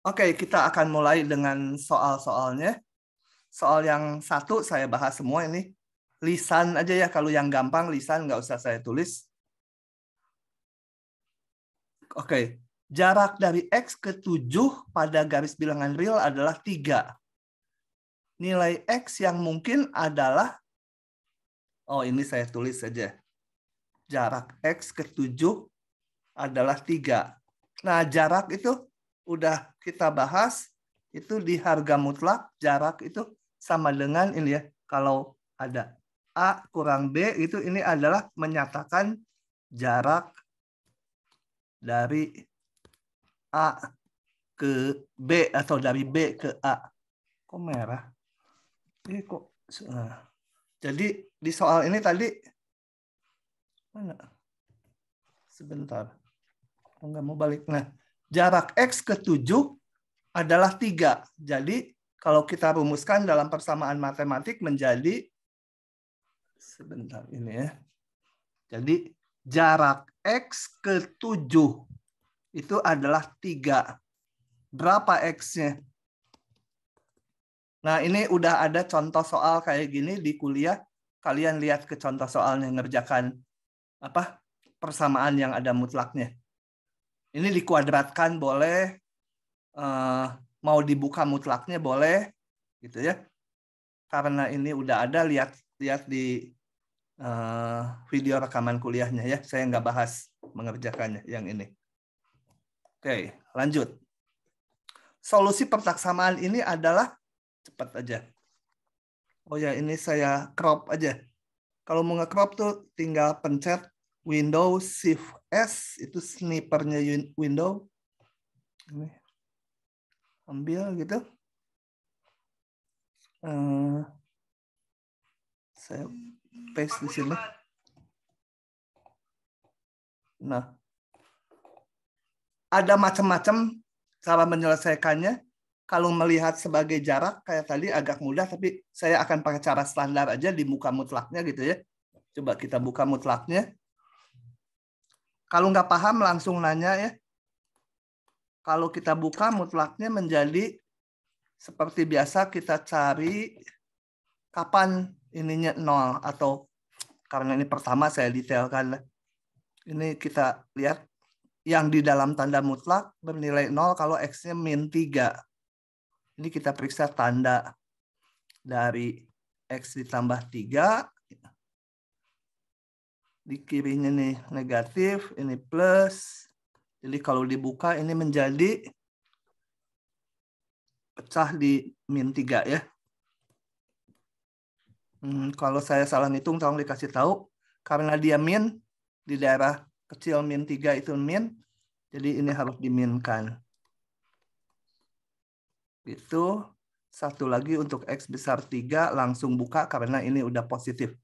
Oke, kita akan mulai dengan soal-soalnya. Soal yang satu saya bahas semua ini. Lisan aja ya, kalau yang gampang lisan nggak usah saya tulis. Oke, jarak dari X ke 7 pada garis bilangan real adalah 3. Nilai X yang mungkin adalah, oh ini saya tulis saja. Jarak X ke 7 adalah 3. Nah, jarak itu udah kita bahas, itu di harga mutlak, jarak itu sama dengan ini ya. Kalau ada A kurang B, itu ini adalah menyatakan jarak dari A ke B atau dari B ke A. Kok merah? Ini kok. Jadi di soal ini tadi, mana? Sebentar. Nggak mau balik. Nah, jarak X ke 7 adalah 3. Jadi kalau kita rumuskan dalam persamaan matematik menjadi, sebentar ini ya. Jadi jarak X ke 7 itu adalah 3. Berapa X-nya? Nah, ini udah ada contoh soal kayak gini di kuliah. Kalian lihat ke contoh soalnya, ngerjakan apa persamaan yang ada mutlaknya. Ini dikuadratkan boleh, mau dibuka mutlaknya boleh, gitu ya. Karena ini udah ada, lihat di video rekaman kuliahnya ya. Saya nggak bahas mengerjakannya yang ini. Oke, lanjut. Solusi persamaan ini adalah, cepat aja. Oh ya, ini saya crop aja. Kalau mau nge-crop tuh tinggal pencet Windows Shift S, itu snipernya Windows. Ini ambil gitu. Saya paste di sini. Nah, ada macam-macam cara menyelesaikannya. Kalau melihat sebagai jarak kayak tadi agak mudah, tapi saya akan pakai cara standar aja di muka mutlaknya gitu ya. Coba kita buka mutlaknya. Kalau nggak paham langsung nanya ya. Kalau kita buka mutlaknya menjadi seperti biasa, kita cari kapan ininya 0, atau karena ini pertama saya detailkan. Ini kita lihat yang di dalam tanda mutlak bernilai 0 kalau X-nya min 3. Ini kita periksa tanda dari X ditambah 3. Di kirinya nih negatif, ini plus. Jadi kalau dibuka ini menjadi pecah di min 3 ya. Kalau saya salah ngitung tolong dikasih tahu. Karena dia min, di daerah kecil min 3 itu min. Jadi ini harus diminkan. Itu satu lagi untuk X besar 3 langsung buka karena ini udah positif.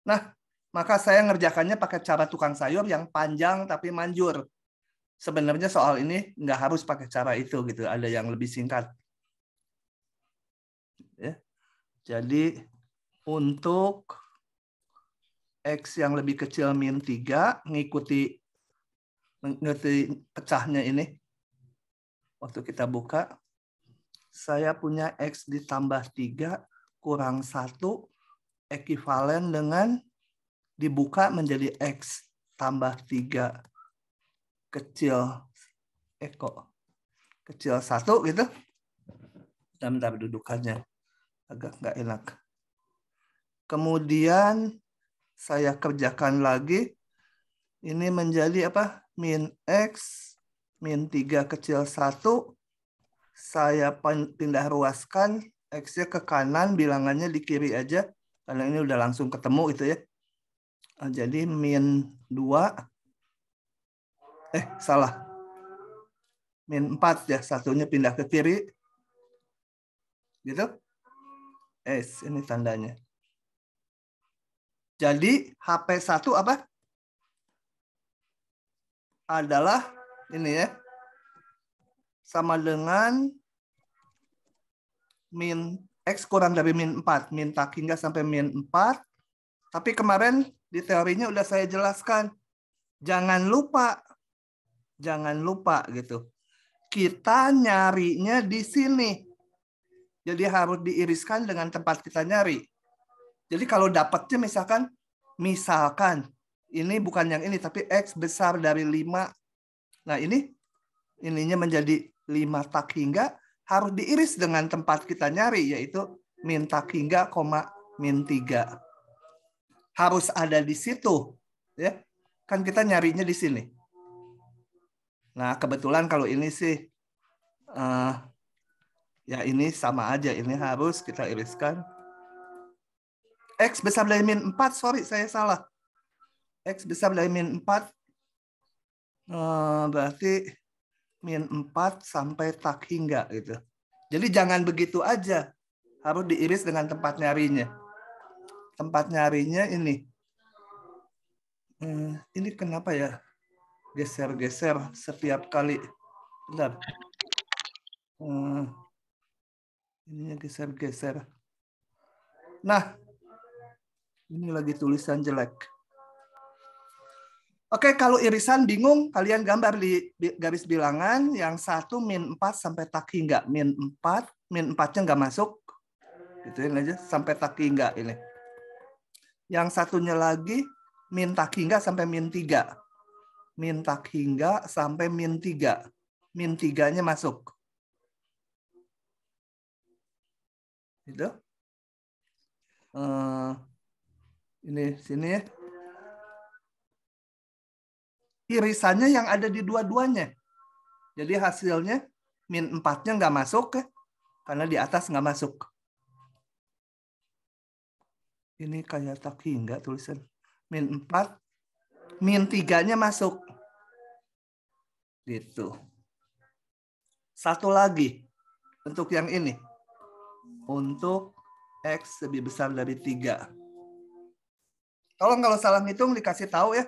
Nah, maka saya ngerjakannya pakai cara tukang sayur yang panjang tapi manjur. Sebenarnya soal ini nggak harus pakai cara itu gitu, ada yang lebih singkat. Ya. Jadi untuk X yang lebih kecil min 3 mengikuti pecahnya ini. Waktu kita buka, saya punya X ditambah 3 kurang 1 ekivalen dengan dibuka menjadi X tambah 3 kecil kecil 1 gitu. Bentar dudukannya agak nggak enak. Kemudian saya kerjakan lagi. Ini menjadi apa? Min X min 3 kecil 1. Saya pindah ruaskan X-nya ke kanan, bilangannya di kiri aja. Karena ini udah langsung ketemu itu ya. Jadi min 2. Salah. Min 4 ya, satunya pindah ke kiri. Gitu. Ini tandanya. Jadi HP1 apa? Adalah ini ya. Sama dengan min X kurang dari min 4. Min tak hingga sampai min 4. Tapi kemarin di teorinya udah saya jelaskan. Jangan lupa Jangan lupa gitu. Kita nyarinya di sini. Jadi harus diiriskan dengan tempat kita nyari. Jadi kalau dapatnya misalkan ini bukan yang ini tapi X besar dari 5. Nah, ininya menjadi 5 tak hingga harus diiris dengan tempat kita nyari yaitu min tak hingga, min 3. Harus ada di situ, ya. Kan kita nyarinya di sini. Nah, kebetulan kalau ini sih ya ini sama aja, ini harus kita iriskan. X besar dari min 4, sorry saya salah. X besar dari min 4 berarti min 4 sampai tak hingga gitu. Jadi jangan begitu aja. Harus diiris dengan tempat nyarinya. Tempat nyarinya ini. Ini kenapa ya? Geser-geser setiap kali. Bentar. Ininya geser-geser. Nah, ini lagi tulisan jelek. Oke, kalau irisan bingung, kalian gambar di garis bilangan yang 1 min 4 sampai tak hingga. Min 4-nya nggak masuk. Gituin aja, sampai tak hingga ini. Yang satunya lagi, min tak hingga sampai min 3. Min tak hingga sampai min 3. Min 3-nya masuk. Gitu. Ini sini ya. Irisannya yang ada di dua-duanya. Jadi hasilnya min 4-nya nggak masuk ya, karena di atas nggak masuk. Ini kayak tak hingga tulisan. Min 4, min 3-nya masuk. Gitu. Satu lagi untuk yang ini. Untuk X lebih besar dari 3. Tolong kalau salah ngitung dikasih tahu ya.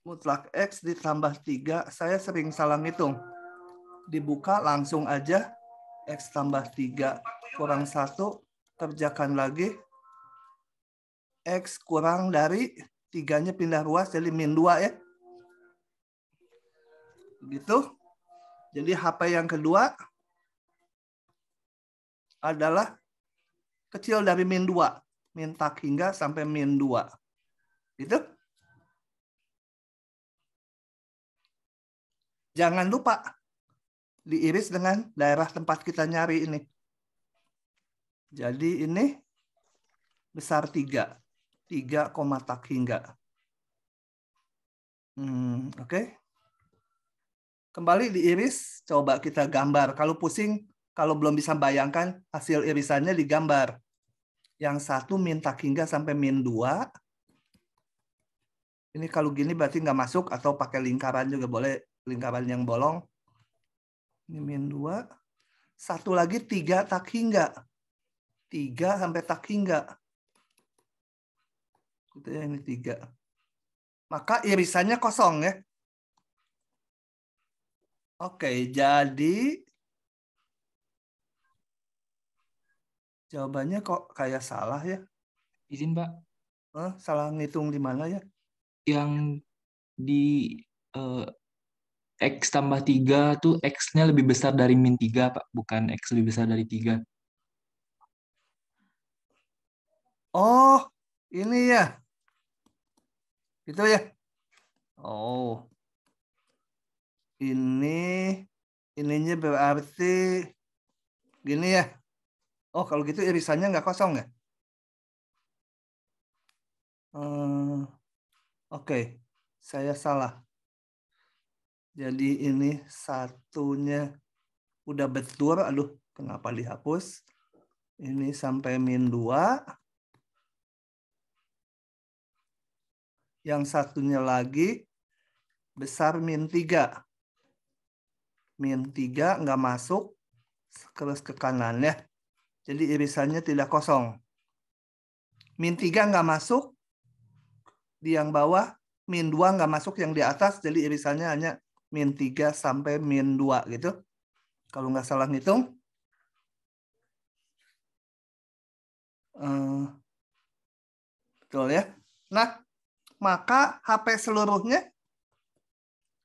Mutlak X ditambah 3, saya sering salah ngitung. Dibuka langsung aja, X tambah 3 kurang 1, kerjakan lagi. X kurang dari 3-nya pindah ruas, jadi min 2 ya. Gitu. Jadi HP yang kedua adalah kecil dari min 2. Min tak hingga sampai min 2. Gitu. Jangan lupa diiris dengan daerah tempat kita nyari ini. Jadi ini besar 3. 3, tak hingga. Oke. Kembali diiris, coba kita gambar. Kalau pusing, kalau belum bisa bayangkan, hasil irisannya digambar. Yang satu min tak hingga sampai min 2. Ini kalau gini berarti nggak masuk, atau pakai lingkaran juga boleh, lingkaran yang bolong. Ini min 2. Satu lagi 3 tak hingga. 3 sampai tak hingga. Gitu ya, ini 3. Maka irisannya kosong ya. Oke, jadi jawabannya kok kayak salah ya? Izin, Pak. Salah ngitung di mana ya? Yang di X tambah 3 tuh X-nya lebih besar dari min 3, Pak. Bukan X lebih besar dari 3. Oh, ini ya. Gitu ya. Oh. Ininya berarti gini ya. Oh, kalau gitu irisannya nggak kosong ya? Oke, saya salah. Jadi ini satunya udah betul. Aduh, kenapa dihapus? Ini sampai min 2. Yang satunya lagi besar min 3. Min 3 nggak masuk, terus ke kanannya. Jadi irisannya tidak kosong. Min 3 nggak masuk, di yang bawah. Min 2 nggak masuk yang di atas, jadi irisannya hanya min 3 sampai min 2 gitu. Kalau nggak salah ngitung. Betul ya. Nah, maka HP seluruhnya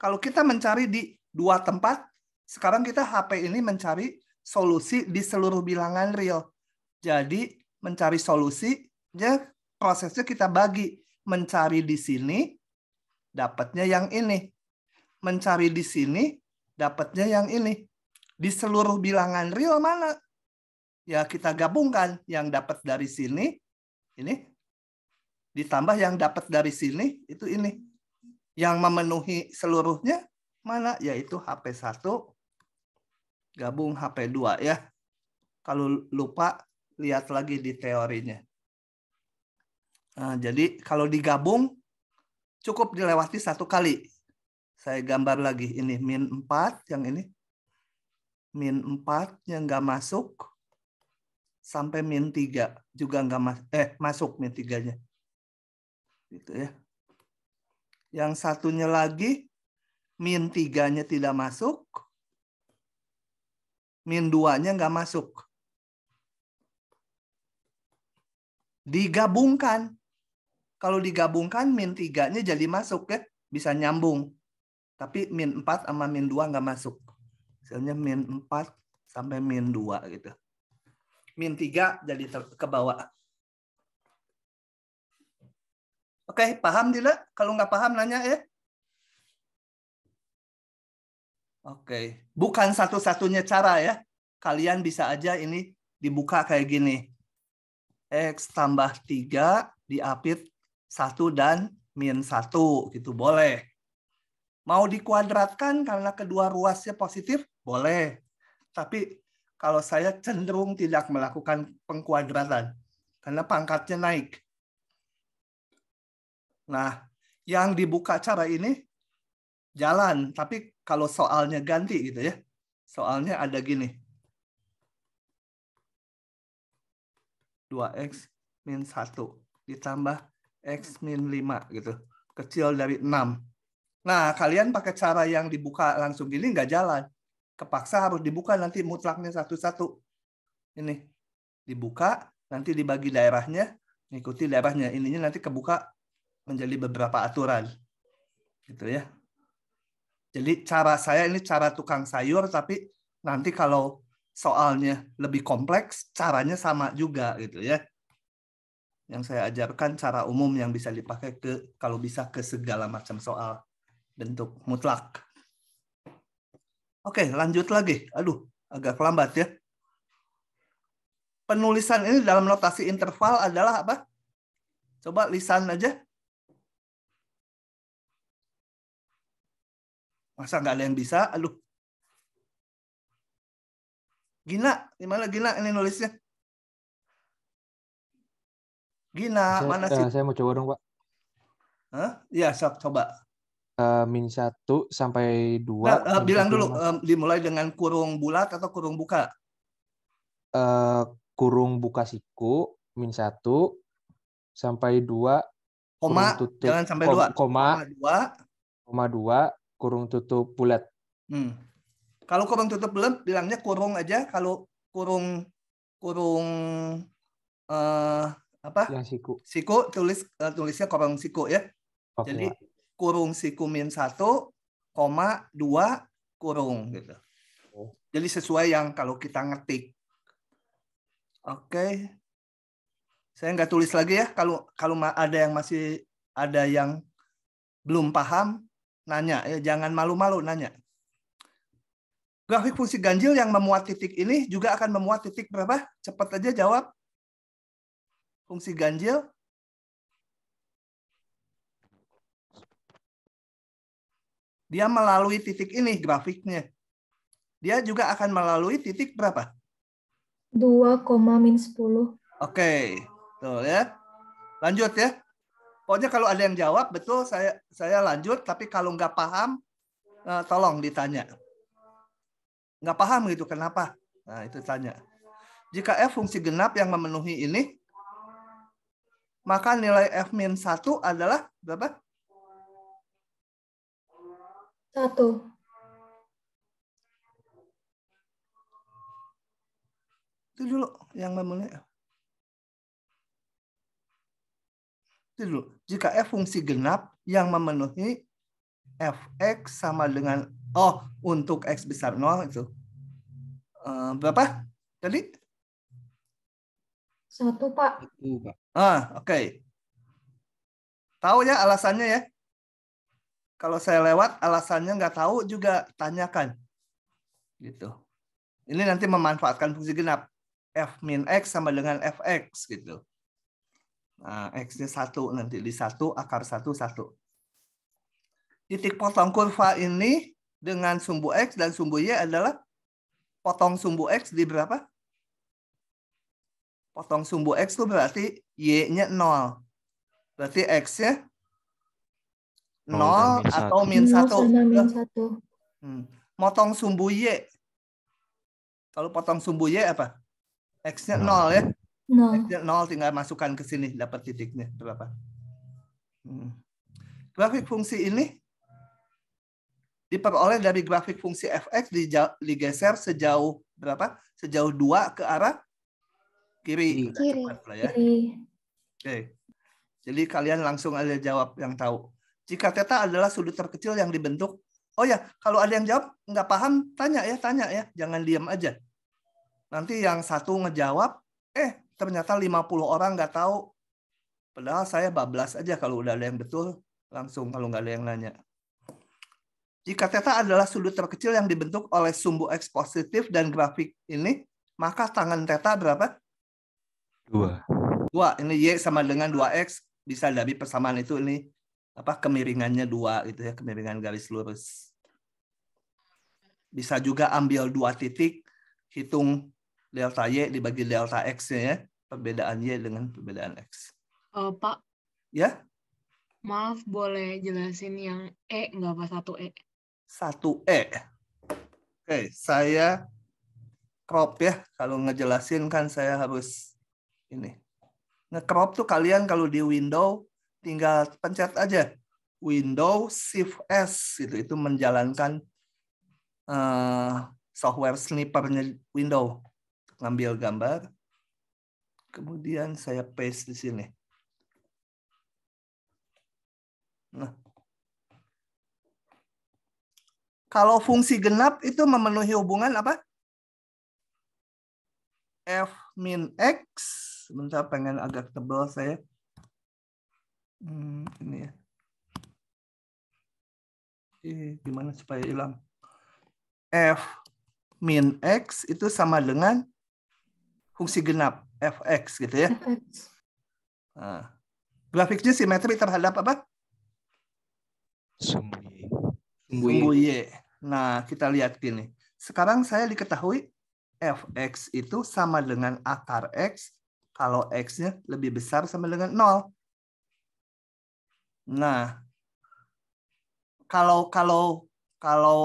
Kalau kita mencari di dua tempat, sekarang kita HP ini mencari solusi di seluruh bilangan real. Jadi mencari solusinya, prosesnya kita bagi. Mencari di sini, dapatnya yang ini. Mencari di sini, dapatnya yang ini. Di seluruh bilangan real mana? Ya kita gabungkan. Yang dapat dari sini, ini. Ditambah yang dapat dari sini, itu ini. Yang memenuhi seluruhnya mana? Yaitu HP1 gabung HP2 ya. Kalau lupa, lihat lagi di teorinya. Nah, jadi kalau digabung, cukup dilewati satu kali. Saya gambar lagi. Ini min 4, yang ini. Min 4 yang nggak masuk. Sampai min 3 juga nggak masuk min 3-nya. Gitu ya. Yang satunya lagi, min 3-nya tidak masuk. Min 2-nya nggak masuk. Digabungkan. Kalau digabungkan, min 3-nya jadi masuk ya. Bisa nyambung. Tapi min 4 sama min 2 nggak masuk. Misalnya min 4 sampai min 2 gitu. Min 3 jadi ke bawah. Oke, paham tidak? Kalau nggak paham nanya ya. Oke, bukan satu-satunya cara ya. Kalian bisa aja ini dibuka kayak gini. X tambah 3 diapit 1 dan min 1 gitu boleh. Mau dikuadratkan karena kedua ruasnya positif? Boleh. Tapi kalau saya cenderung tidak melakukan pengkuadratan karena pangkatnya naik. Nah, yang dibuka cara ini jalan, tapi kalau soalnya ganti gitu ya. Soalnya ada gini. 2x min 1 ditambah x min 5 gitu. Kecil dari 6. Nah, kalian pakai cara yang dibuka langsung gini nggak jalan. Kepaksa harus dibuka nanti mutlaknya satu-satu. Ini dibuka, nanti dibagi daerahnya, ngikuti daerahnya. Ininya nanti kebuka menjadi beberapa aturan. Gitu ya. Jadi cara saya ini cara tukang sayur, tapi nanti kalau soalnya lebih kompleks, caranya sama juga gitu ya. Yang saya ajarkan cara umum yang bisa dipakai kalau bisa ke segala macam soal bentuk mutlak. Oke, lanjut lagi. Aduh, agak lambat ya. Penulisan ini dalam notasi interval adalah apa? Coba lisan aja. Masa nggak ada yang bisa? Aduh. Gina, gimana Gina ini nulisnya? Gina, mana sih? Saya mau coba dong, Pak. Hah? Iya, sok coba. Min 1 sampai 2. Nah, Min bilang 1 dulu, gimana? dimulai dengan kurung bulat atau kurung buka? Kurung buka siku, min 1 sampai 2, kurung Koma, tutup, jangan sampai 2. koma, 2. 2, kurung tutup bulat. Kalau kurung tutup bulat, bilangnya kurung aja. Kalau kurung apa? Yang siku. Siku, tulisnya kurung siku ya. Oke, Jadi Pak. kurung siku min 1, koma 2 kurung gitu. Jadi sesuai yang kalau kita ngetik. Oke. Saya nggak tulis lagi ya. Kalau ada yang masih ada yang belum paham, nanya ya, jangan malu-malu nanya. Grafik fungsi ganjil yang memuat titik ini juga akan memuat titik berapa? Cepat aja jawab. Fungsi ganjil. Dia melalui titik ini grafiknya. Dia juga akan melalui titik berapa? 2,-10. Oke. Tuh ya. Lanjut ya. Pokoknya kalau ada yang jawab, betul saya lanjut. Tapi kalau nggak paham, tolong ditanya. Nggak paham gitu, kenapa? Nah, itu tanya. Jika F fungsi genap yang memenuhi ini, maka nilai F-1 adalah berapa? 1. Itu dulu yang memenuhi F. Itu dulu. Jika F fungsi genap yang memenuhi fx sama dengan, untuk x besar 0 itu. Berapa tadi? 1, Pak. Oke. Tahu ya alasannya ya? Kalau saya lewat alasannya nggak tahu juga tanyakan. Gitu. Ini nanti memanfaatkan fungsi genap. F min x sama dengan fx gitu. Nah, x-nya 1 nanti di 1 akar 1 1. Titik potong kurva ini dengan sumbu x dan sumbu y adalah potong sumbu x di berapa? Potong sumbu x itu berarti y-nya 0. Berarti x-nya 0 atau min 1. 0 sama min 1. Motong sumbu y. Kalau potong sumbu y apa? X-nya 0 ya. 0. X-nya 0 tinggal masukkan ke sini dapat titiknya berapa. Grafik fungsi ini diperoleh dari grafik fungsi fx digeser sejauh berapa? Sejauh 2 ke arah kiri. Ya. Oke. Jadi kalian langsung aja jawab yang tahu. Jika theta adalah sudut terkecil yang dibentuk. Oh ya, kalau ada yang jawab nggak paham, tanya ya. Jangan diam aja. Nanti yang satu ngejawab, ternyata 50 orang nggak tahu. Padahal saya bablas aja kalau udah ada yang betul, langsung kalau nggak ada yang nanya. Jika theta adalah sudut terkecil yang dibentuk oleh sumbu x positif dan grafik ini, maka tangan theta berapa? 2. Ini y sama dengan 2x. Bisa dari persamaan itu ini kemiringannya 2 gitu ya, kemiringan garis lurus. Bisa juga ambil 2 titik, hitung delta y dibagi delta x-nya ya, perbedaan y dengan perbedaan x. Pak. Ya? Maaf, boleh jelasin yang nggak apa 1E? 1E. Oke, saya crop ya. Kalau ngejelasin kan saya harus ini. Nge-crop tuh kalian kalau di Windows tinggal pencet aja Windows Shift S gitu. Itu menjalankan software snipernya Windows. Ngambil gambar. Kemudian saya paste di sini. Nah. Kalau fungsi genap itu memenuhi hubungan apa? F min X. Sebentar, pengen agak tebal saya. Ini ya. Gimana supaya hilang? F min X itu sama dengan fungsi genap. Fx gitu ya. Fx. Nah, grafiknya simetri terhadap apa? Sumbu Y. Nah, kita lihat gini. Sekarang saya diketahui Fx itu sama dengan akar X kalau X-nya lebih besar sama dengan 0. Nah, kalau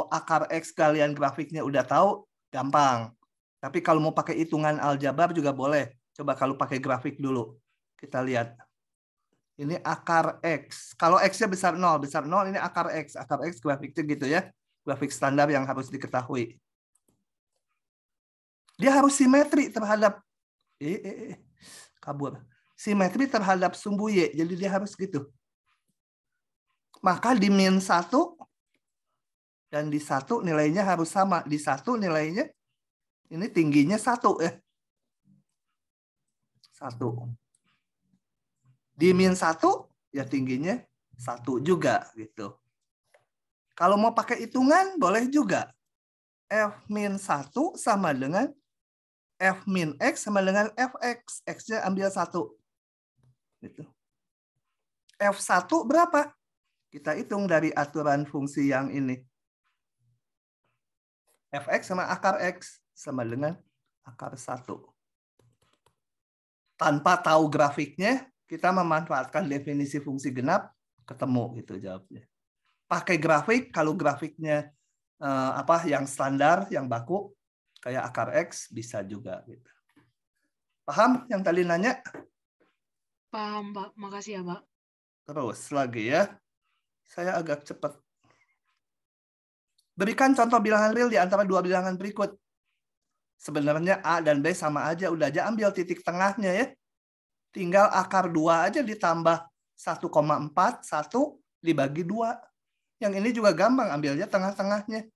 akar X kalian grafiknya udah tahu, gampang. Tapi kalau mau pakai hitungan aljabar juga boleh. Coba kalau pakai grafik dulu. Kita lihat. Ini akar X. Kalau X-nya besar 0 ini akar X. Akar X grafiknya gitu ya. Grafik standar yang harus diketahui. Dia harus simetri terhadap kabur. Simetri terhadap sumbu Y. Jadi dia harus gitu. Maka di min 1 dan di 1 nilainya harus sama. Di 1 nilainya ini tingginya 1 ya. 1. Di min 1 ya tingginya 1 juga gitu. Kalau mau pakai hitungan boleh juga. F min 1 sama dengan F min X sama dengan Fx. X-nya ambil 1. Gitu. F1 berapa? Kita hitung dari aturan fungsi yang ini. Fx sama akar X sama dengan akar 1. Tanpa tahu grafiknya, kita memanfaatkan definisi fungsi genap, ketemu gitu jawabnya. Pakai grafik, kalau grafiknya yang standar, yang baku, kayak akar X, bisa juga. Gitu. Paham yang tadi nanya? Paham, Pak. Makasih ya, Pak. Terus lagi ya. Saya agak cepat. Berikan contoh bilangan real di antara dua bilangan berikut. Sebenarnya A dan B sama aja. Udah aja ambil titik tengahnya ya. Tinggal akar 2 aja ditambah 1,4. 1 dibagi 2. Yang ini juga gampang, ambilnya tengah-tengahnya.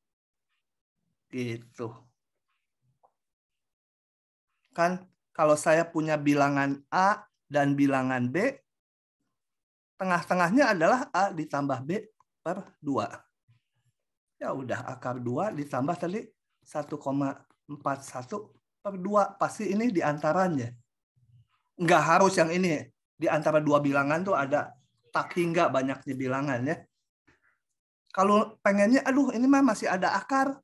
Gitu. Kan kalau saya punya bilangan A dan bilangan B, tengah-tengahnya adalah A ditambah B per 2. Ya udah, akar 2 ditambah tadi 1,41 per 2. Pasti ini diantaranya. Nggak harus yang ini. Di antara dua bilangan tuh ada tak hingga banyaknya bilangan ya. Kalau pengennya, aduh ini mah masih ada akar,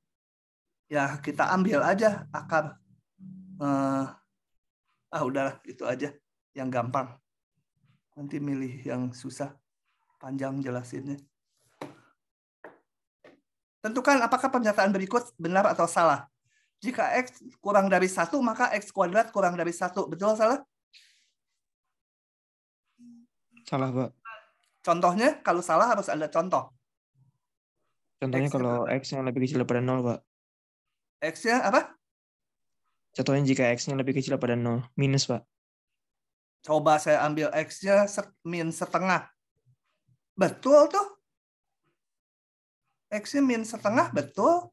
ya kita ambil aja akar. Udahlah itu aja yang gampang. Nanti milih yang susah, panjang jelasinnya. Tentukan apakah pernyataan berikut benar atau salah. Jika X kurang dari 1, maka X kuadrat kurang dari 1. Betul salah? Salah, Pak. Contohnya, kalau salah harus ada contoh. Contohnya kalau X-nya lebih kecil daripada 0, Pak. X-nya apa? Contohnya jika X-nya lebih kecil daripada 0. Minus, Pak. Coba saya ambil X-nya min setengah. Betul tuh. X-nya min setengah, betul.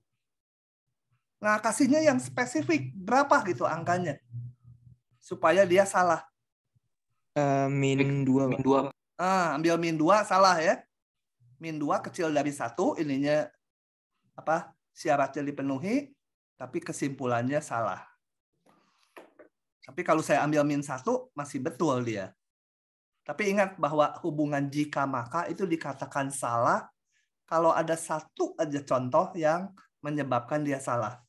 Nah, kasihnya yang spesifik. Berapa gitu angkanya? Supaya dia salah. Min 2, Pak. Ambil min 2, salah ya. Min 2 kecil dari 1, ininya apa? Syaratnya dipenuhi, tapi kesimpulannya salah. Tapi kalau saya ambil min 1, masih betul dia. Tapi ingat bahwa hubungan jika maka itu dikatakan salah kalau ada satu aja contoh yang menyebabkan dia salah.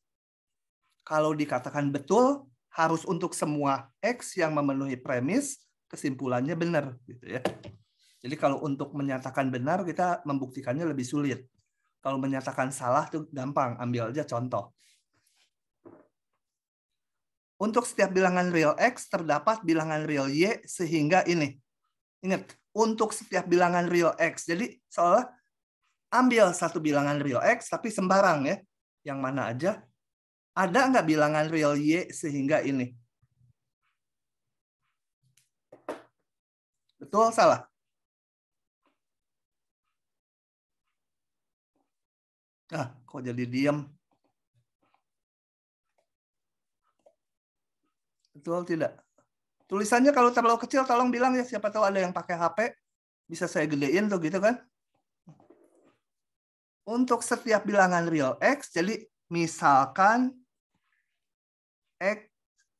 Kalau dikatakan betul, harus untuk semua X yang memenuhi premis, kesimpulannya benar. Gitu ya. Jadi kalau untuk menyatakan benar, kita membuktikannya lebih sulit. Kalau menyatakan salah itu gampang, ambil aja contoh. Untuk setiap bilangan real X, terdapat bilangan real Y sehingga ini. Ingat, untuk setiap bilangan real X. Jadi seolah ambil satu bilangan real X, tapi sembarang ya. Yang mana aja. Ada nggak bilangan real Y sehingga ini? Betul, salah? Kok jadi diam? Betul tidak? Tulisannya kalau terlalu kecil tolong bilang ya, siapa tahu ada yang pakai HP bisa saya gedein tuh gitu kan. Untuk setiap bilangan real X, jadi misalkan X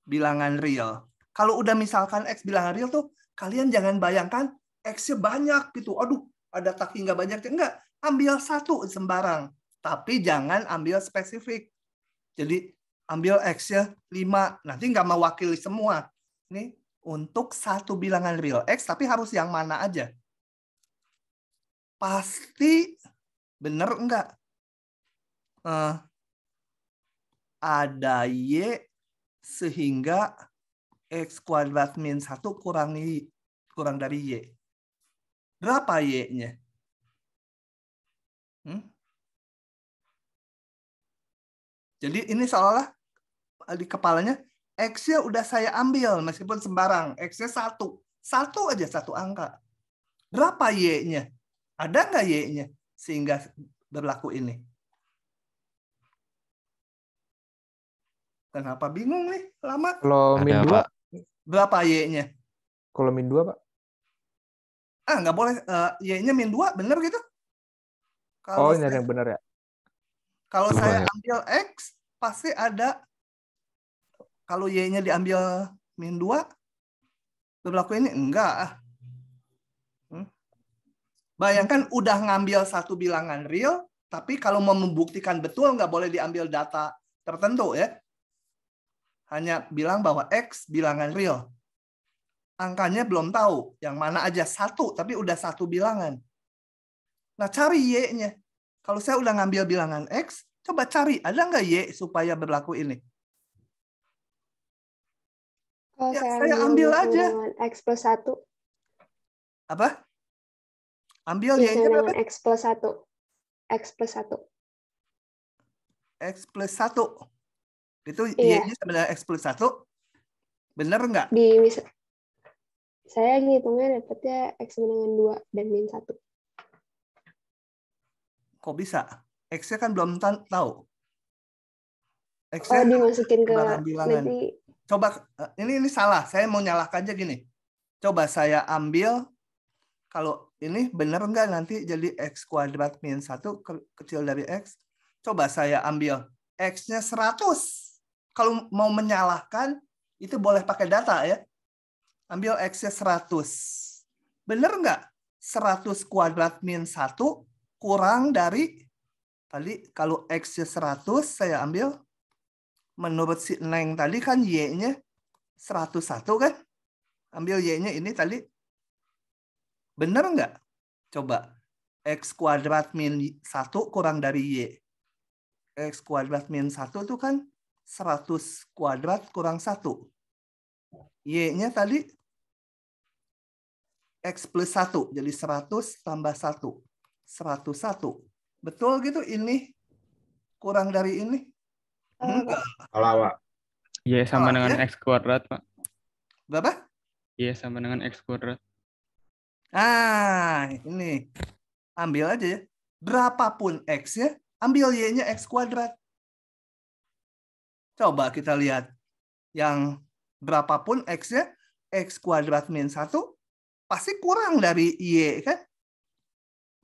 bilangan real. Kalau udah misalkan X bilangan real tuh kalian jangan bayangkan X-nya banyak gitu. Aduh, ada tak hingga banyak. Enggak, ambil satu sembarang. Tapi jangan ambil spesifik. Jadi ambil X-nya 5. Nanti nggak mewakili semua. Ini untuk satu bilangan real X, tapi harus yang mana aja. Pasti bener enggak? Ada Y sehingga X kuadrat min 1 kurang dari Y. Berapa Y-nya? Jadi ini seolah di kepalanya X-nya udah saya ambil meskipun sembarang. X-nya 1. 1 aja, 1 angka. Berapa Y-nya? Ada nggak Y-nya sehingga berlaku ini? Kenapa bingung nih? Lama. Kalau min 2, Pak. Berapa Y-nya? Kalau min 2, Pak? Nggak boleh. Y-nya min 2, bener gitu? Kalau Ini ada yang benar ya? Kalau Coba saya ya. ambil X, pasti ada. Kalau Y-nya diambil min 2, berlaku ini? Enggak. Bayangkan udah ngambil satu bilangan real, tapi kalau mau membuktikan betul, nggak boleh diambil data tertentu ya. Hanya bilang bahwa X bilangan real. Angkanya belum tahu, yang mana aja 1, tapi udah 1 bilangan. Nah, cari Y-nya. Kalau saya udah ngambil bilangan X, coba cari, ada nggak Y supaya berlaku ini? Kalau Ya, saya saya ambil aja. dengan X plus 1. Apa? Ambil Bisa Y-nya dengan berapa? X plus 1. X plus 1. X plus 1. Itu Iya. Y-nya sebenarnya X plus 1. Bener nggak? Saya ngitungnya dapatnya X dengan 2 dan min 1. Kok bisa? X-nya kan belum tahu. Oh, X-nya dimasukin ke bilangan. nanti. Coba, ini salah. Saya mau nyalahkan aja gini. Coba saya ambil, kalau ini benar enggak nanti jadi X kuadrat min 1 kecil dari X. Coba saya ambil X-nya 100. Kalau mau menyalahkan, itu boleh pakai data ya. Ambil X-nya 100. Benar enggak? 100 kuadrat min 1 kurang dari, tadi kalau X-nya 100, saya ambil, menurut si Neng tadi kan Y-nya 101 kan? Ambil Y-nya ini tadi. Benar nggak? Coba. X kuadrat min 1 kurang dari Y. X kuadrat min 1 itu kan 100 kuadrat kurang 1. Y-nya tadi X plus 1. Jadi 100 tambah 1. 101. Betul gitu ini? Kurang dari ini? Enggak. Kalau Y sama dengan ya? X kuadrat, Pak. Berapa? Y sama dengan X kuadrat. Ini. Ambil aja ya. Berapapun X-nya, ambil Y-nya X kuadrat. Coba kita lihat. Yang berapapun X-nya, X kuadrat min 1, pasti kurang dari Y kan?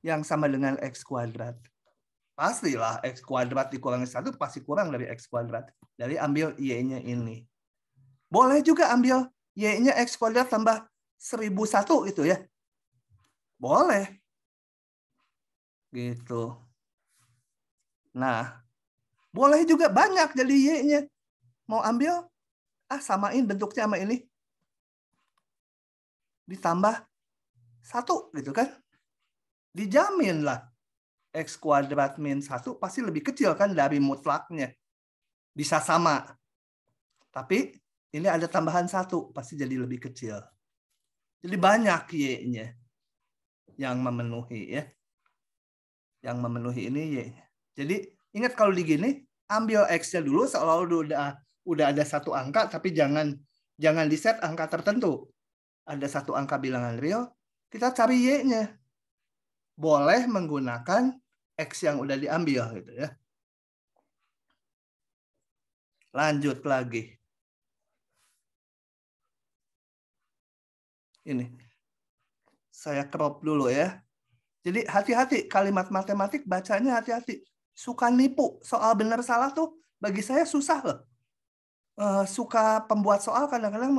Yang sama dengan X kuadrat. Pastilah X kuadrat dikurangi 1 pasti kurang dari X kuadrat. Jadi ambil Y-nya ini. Boleh juga ambil Y-nya X kuadrat tambah 1001 itu ya. Boleh. Gitu. Nah, boleh juga banyak jadi Y-nya. Mau ambil, samain bentuknya sama ini. Ditambah 1 gitu kan. Dijamin lah. X kuadrat min 1 pasti lebih kecil kan dari mutlaknya. Bisa sama. Tapi ini ada tambahan 1, pasti jadi lebih kecil. Jadi banyak Y-nya yang memenuhi ya. Yang memenuhi ini Y-nya. Jadi ingat kalau di gini, ambil X-nya dulu seolah-olah udah ada satu angka, tapi jangan di set angka tertentu. Ada satu angka bilangan real, kita cari Y-nya. Boleh menggunakan X yang udah diambil gitu ya. Lanjut lagi. Ini. Saya crop dulu ya. Jadi hati-hati kalimat matematik bacanya hati-hati. Suka nipu. Soal benar salah tuh bagi saya susah loh. Suka pembuat soal kadang-kadang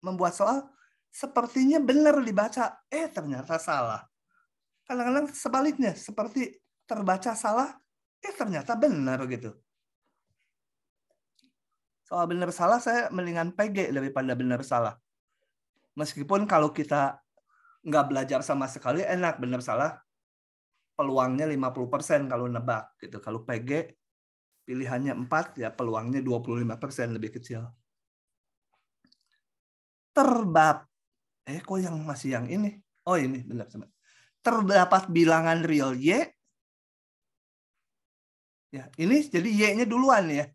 membuat soal sepertinya benar dibaca. Ternyata salah. Kadang-kadang sebaliknya. Seperti terbaca salah. Ternyata benar gitu. Soal benar salah saya mendingan PG daripada benar salah. Meskipun kalau kita nggak belajar sama sekali enak benar salah peluangnya 50% kalau nebak gitu. Kalau PG pilihannya 4 ya peluangnya 25% lebih kecil. Kok yang masih yang ini? Oh ini benar sama. Terdapat bilangan real Y. Ya, ini jadi Y-nya duluan ya.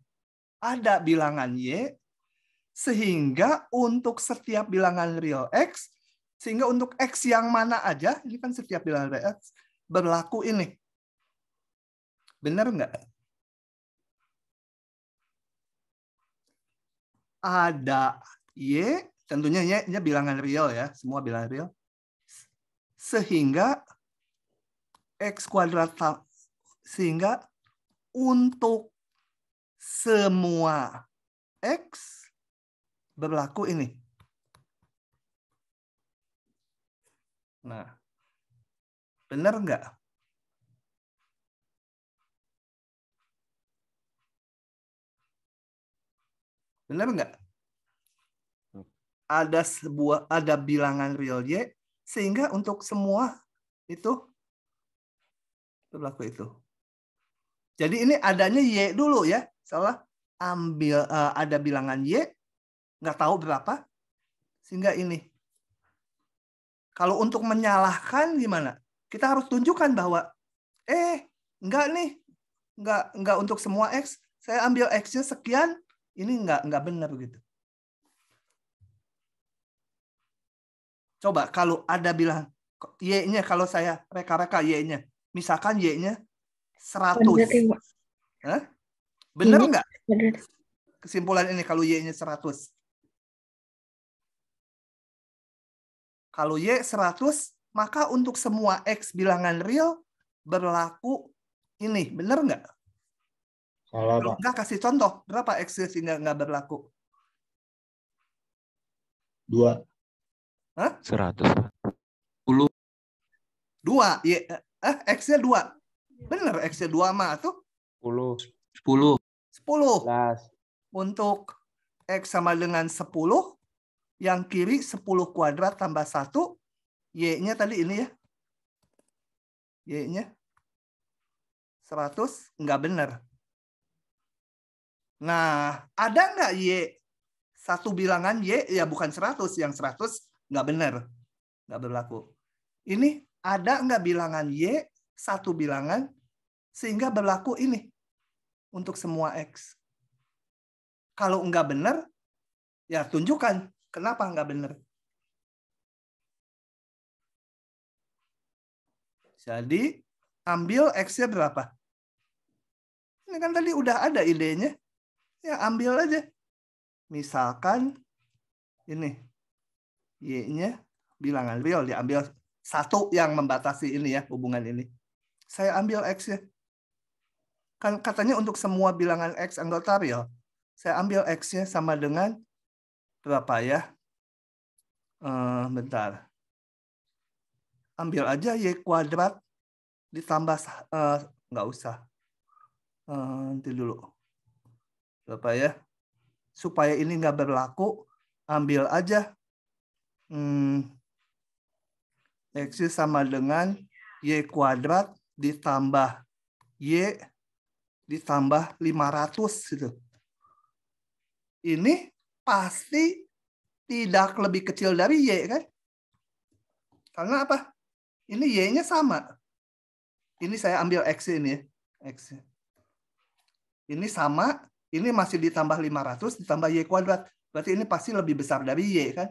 Ada bilangan Y sehingga untuk setiap bilangan real X, sehingga untuk X yang mana aja, ini kan setiap bilangan real X, berlaku ini. Benar nggak? Ada Y, tentunya Y-nya bilangan real ya, semua bilangan real. Sehingga X kuadrat, sehingga untuk semua X berlaku ini. Nah, benar nggak? Benar nggak? Ada bilangan real Y sehingga untuk semua itu berlaku itu. Jadi ini adanya Y dulu ya. Salah ambil ada bilangan Y nggak tahu berapa sehingga ini. Kalau untuk menyalahkan gimana? Kita harus tunjukkan bahwa enggak nih. Enggak untuk semua X. Saya ambil X-nya sekian, ini enggak benar gitu. Coba kalau ada bilang Y-nya, kalau saya reka-reka Y-nya. Misalkan Y-nya 100. Benar ya, Pak. Hah? Bener Ini nggak benar. kesimpulan ini kalau Y-nya 100? Kalau Y 100, maka untuk semua X bilangan real berlaku ini. Bener nggak? Salah, Kalau Pak. nggak, kasih contoh. Berapa X sehingga nggak berlaku? 2. 100. 2. X-nya 2. Bener, X-nya 2 mah tuh 10. 10. 11. Untuk X sama dengan 10, yang kiri 10 kuadrat tambah 1, Y-nya tadi ini ya. Y-nya 100, nggak bener. Nah, ada nggak Y? Satu bilangan Y, ya bukan 100. Yang 100 nggak bener. Nggak berlaku. Ini ada nggak bilangan Y, satu bilangan, sehingga berlaku ini untuk semua X? Kalau nggak bener, ya tunjukkan kenapa nggak bener. Jadi, ambil X-nya berapa? Ini kan tadi udah ada idenya. Ya, ambil aja. Misalkan, ini. Y-nya bilangan real. Diambil satu yang membatasi ini ya, hubungan ini. Saya ambil X-nya. Kan katanya untuk semua bilangan X anggota real. Saya ambil X-nya sama dengan berapa ya? Bentar. Ambil aja Y kuadrat ditambah, nggak usah. Nanti dulu. Berapa ya? Supaya ini nggak berlaku, ambil aja X sama dengan Y kuadrat ditambah Y ditambah 500 gitu. Ini pasti tidak lebih kecil dari Y kan? Karena apa? Ini Y-nya sama. Ini saya ambil X ini ya. X. Ini sama, ini masih ditambah 500 ditambah Y kuadrat. Berarti ini pasti lebih besar dari Y kan?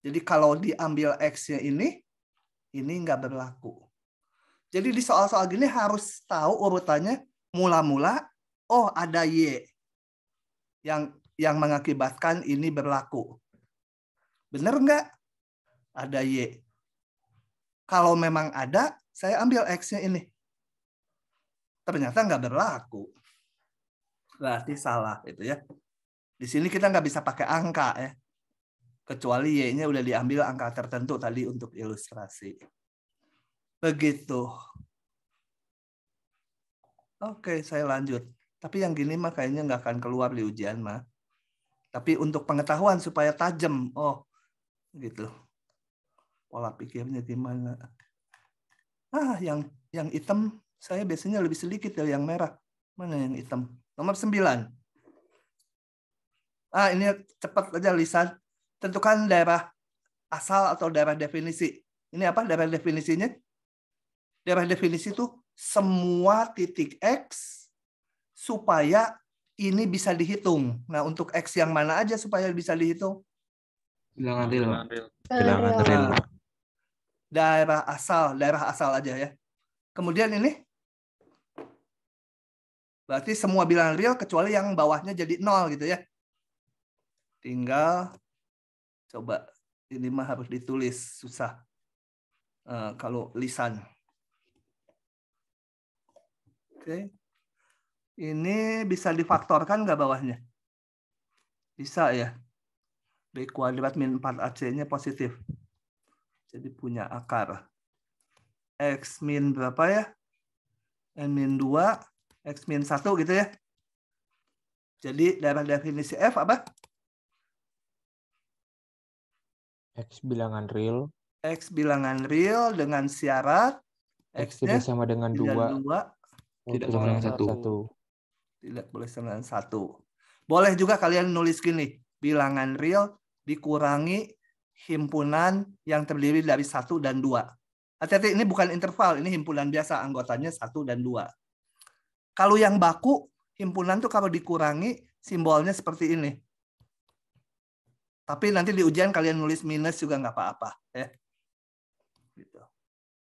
Jadi kalau diambil X-nya ini nggak berlaku. Jadi di soal-soal gini harus tahu urutannya mula-mula, oh ada Y yang mengakibatkan ini berlaku. Benar nggak? Ada Y. Kalau memang ada, saya ambil X-nya ini. Ternyata nggak berlaku. Berarti salah itu ya. Di sini kita nggak bisa pakai angka ya. Kecuali Y-nya udah diambil angka tertentu tadi untuk ilustrasi. Begitu. Oke, saya lanjut. Tapi yang gini mah kayaknya nggak akan keluar di ujian mah. Tapi untuk pengetahuan supaya tajam. Oh, gitu. Pola pikirnya gimana? Yang hitam saya biasanya lebih sedikit dari yang merah. Mana yang hitam? Nomor 9. Ini cepat aja lisan. Tentukan daerah asal atau daerah definisi. Ini apa daerah definisinya? Daerah definisi itu semua titik X supaya ini bisa dihitung. Nah, untuk X yang mana aja supaya bisa dihitung? Bilangan real. Bilangan real. Daerah asal aja ya. Kemudian ini berarti semua bilangan real kecuali yang bawahnya jadi 0 gitu ya. Tinggal coba, ini mah harus ditulis, susah. Kalau lisan. Oke. Ini bisa difaktorkan nggak bawahnya? Bisa ya. B kuadrat min 4AC-nya positif. Jadi punya akar. X min berapa ya? N min 2, X min 1 gitu ya. Jadi daerah definisi F apa? X bilangan real. X bilangan real dengan syarat X tidak X-nya sama dengan 2. Tidak sama dengan 1. Tidak boleh sama dengan 1. Boleh juga kalian nulis gini. Bilangan real dikurangi himpunan yang terdiri dari 1 dan 2. Hati-hati, ini bukan interval. Ini himpunan biasa. Anggotanya 1 dan 2. Kalau yang baku, himpunan tuh kalau dikurangi, simbolnya seperti ini. Tapi nanti di ujian kalian nulis minus juga nggak apa-apa. Ya. Gitu.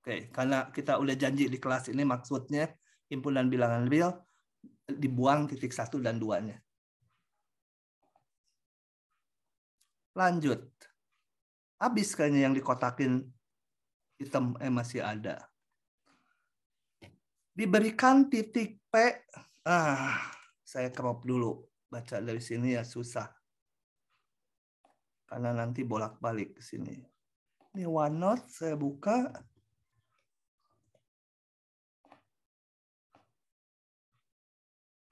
Oke, karena kita udah janji di kelas ini maksudnya himpunan bilangan real dibuang titik 1 dan 2-nya. Lanjut. Habis kayaknya yang dikotakin hitam masih ada. Diberikan titik P. Saya crop dulu. Baca dari sini ya susah. Karena nanti bolak-balik ke sini. Ini OneNote saya buka.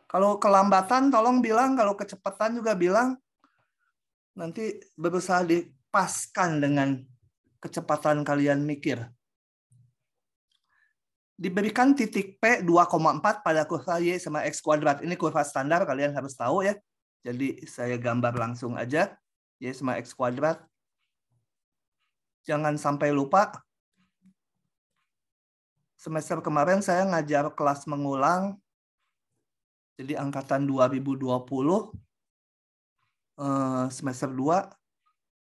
Kalau kelambatan tolong bilang, kalau kecepatan juga bilang. Nanti berusaha dipaskan dengan kecepatan kalian mikir. Diberikan titik P 2,4 pada kurva Y sama X kuadrat. Ini kurva standar, kalian harus tahu ya. Jadi saya gambar langsung aja. Y sama X kuadrat. Jangan sampai lupa. Semester kemarin saya ngajar kelas mengulang. Jadi angkatan 2020. Semester 2.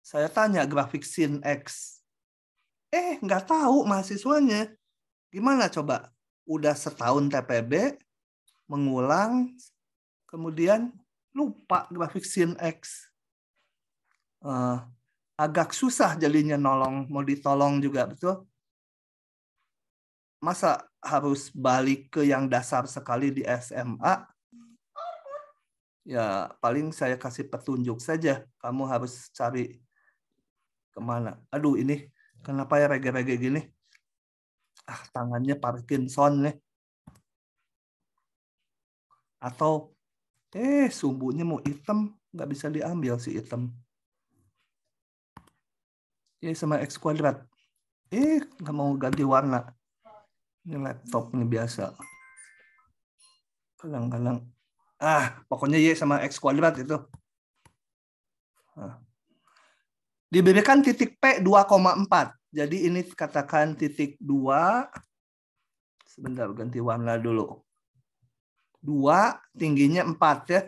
Saya tanya grafik sin X. Nggak tahu mahasiswanya. Gimana coba? Udah setahun TPB, mengulang, kemudian lupa grafik sin X. Agak susah jadinya mau ditolong juga, betul? Masa harus balik ke yang dasar sekali di SMA? Ya, paling saya kasih petunjuk saja. Kamu harus cari kemana. Aduh, ini kenapa ya rege-rege gini? Tangannya Parkinson nih. Atau, sumbunya mau hitam. Nggak bisa diambil si hitam. Y sama X kuadrat. Nggak mau ganti warna. Ini laptop ini biasa. Kadang-kadang. Pokoknya Y sama X kuadrat itu. Diberikan titik P 2,4. Jadi ini katakan titik 2. Sebentar, ganti warna dulu. 2, tingginya 4 ya.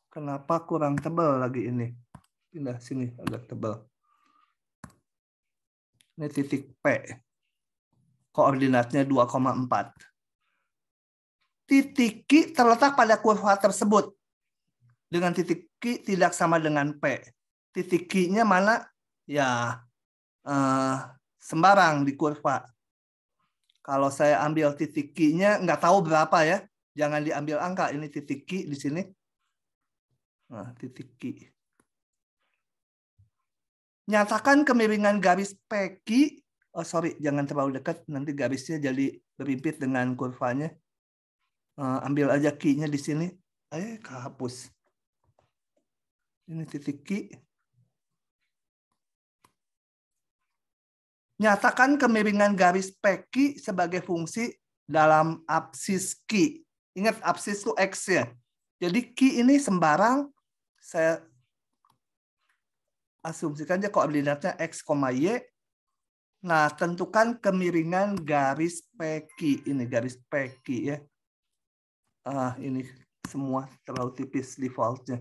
Kenapa kurang tebal lagi ini? Pindah sini, agak tebal. Ini titik P. Koordinatnya 2,4. Titik Q terletak pada kurva tersebut. Dengan titik Q tidak sama dengan P. Titik Q-nya mana? Ya, sembarang di kurva. Kalau saya ambil titik Q-nya, nggak tahu berapa ya. Jangan diambil angka. Ini titik Q di sini. Nah, titik Q. Nyatakan kemiringan garis PQ. Jangan terlalu dekat. Nanti garisnya jadi berimpit dengan kurvanya. Ambil aja Q-nya di sini. Kehapus. Ini titik Q. Nyatakan kemiringan garis PQ sebagai fungsi dalam absis Q. Ingat absis itu X ya. Jadi Q ini sembarang. Saya asumsikan aja koordinatnya X, Y. Nah, tentukan kemiringan garis PQ. Ini garis PQ ya. Ini semua terlalu tipis defaultnya.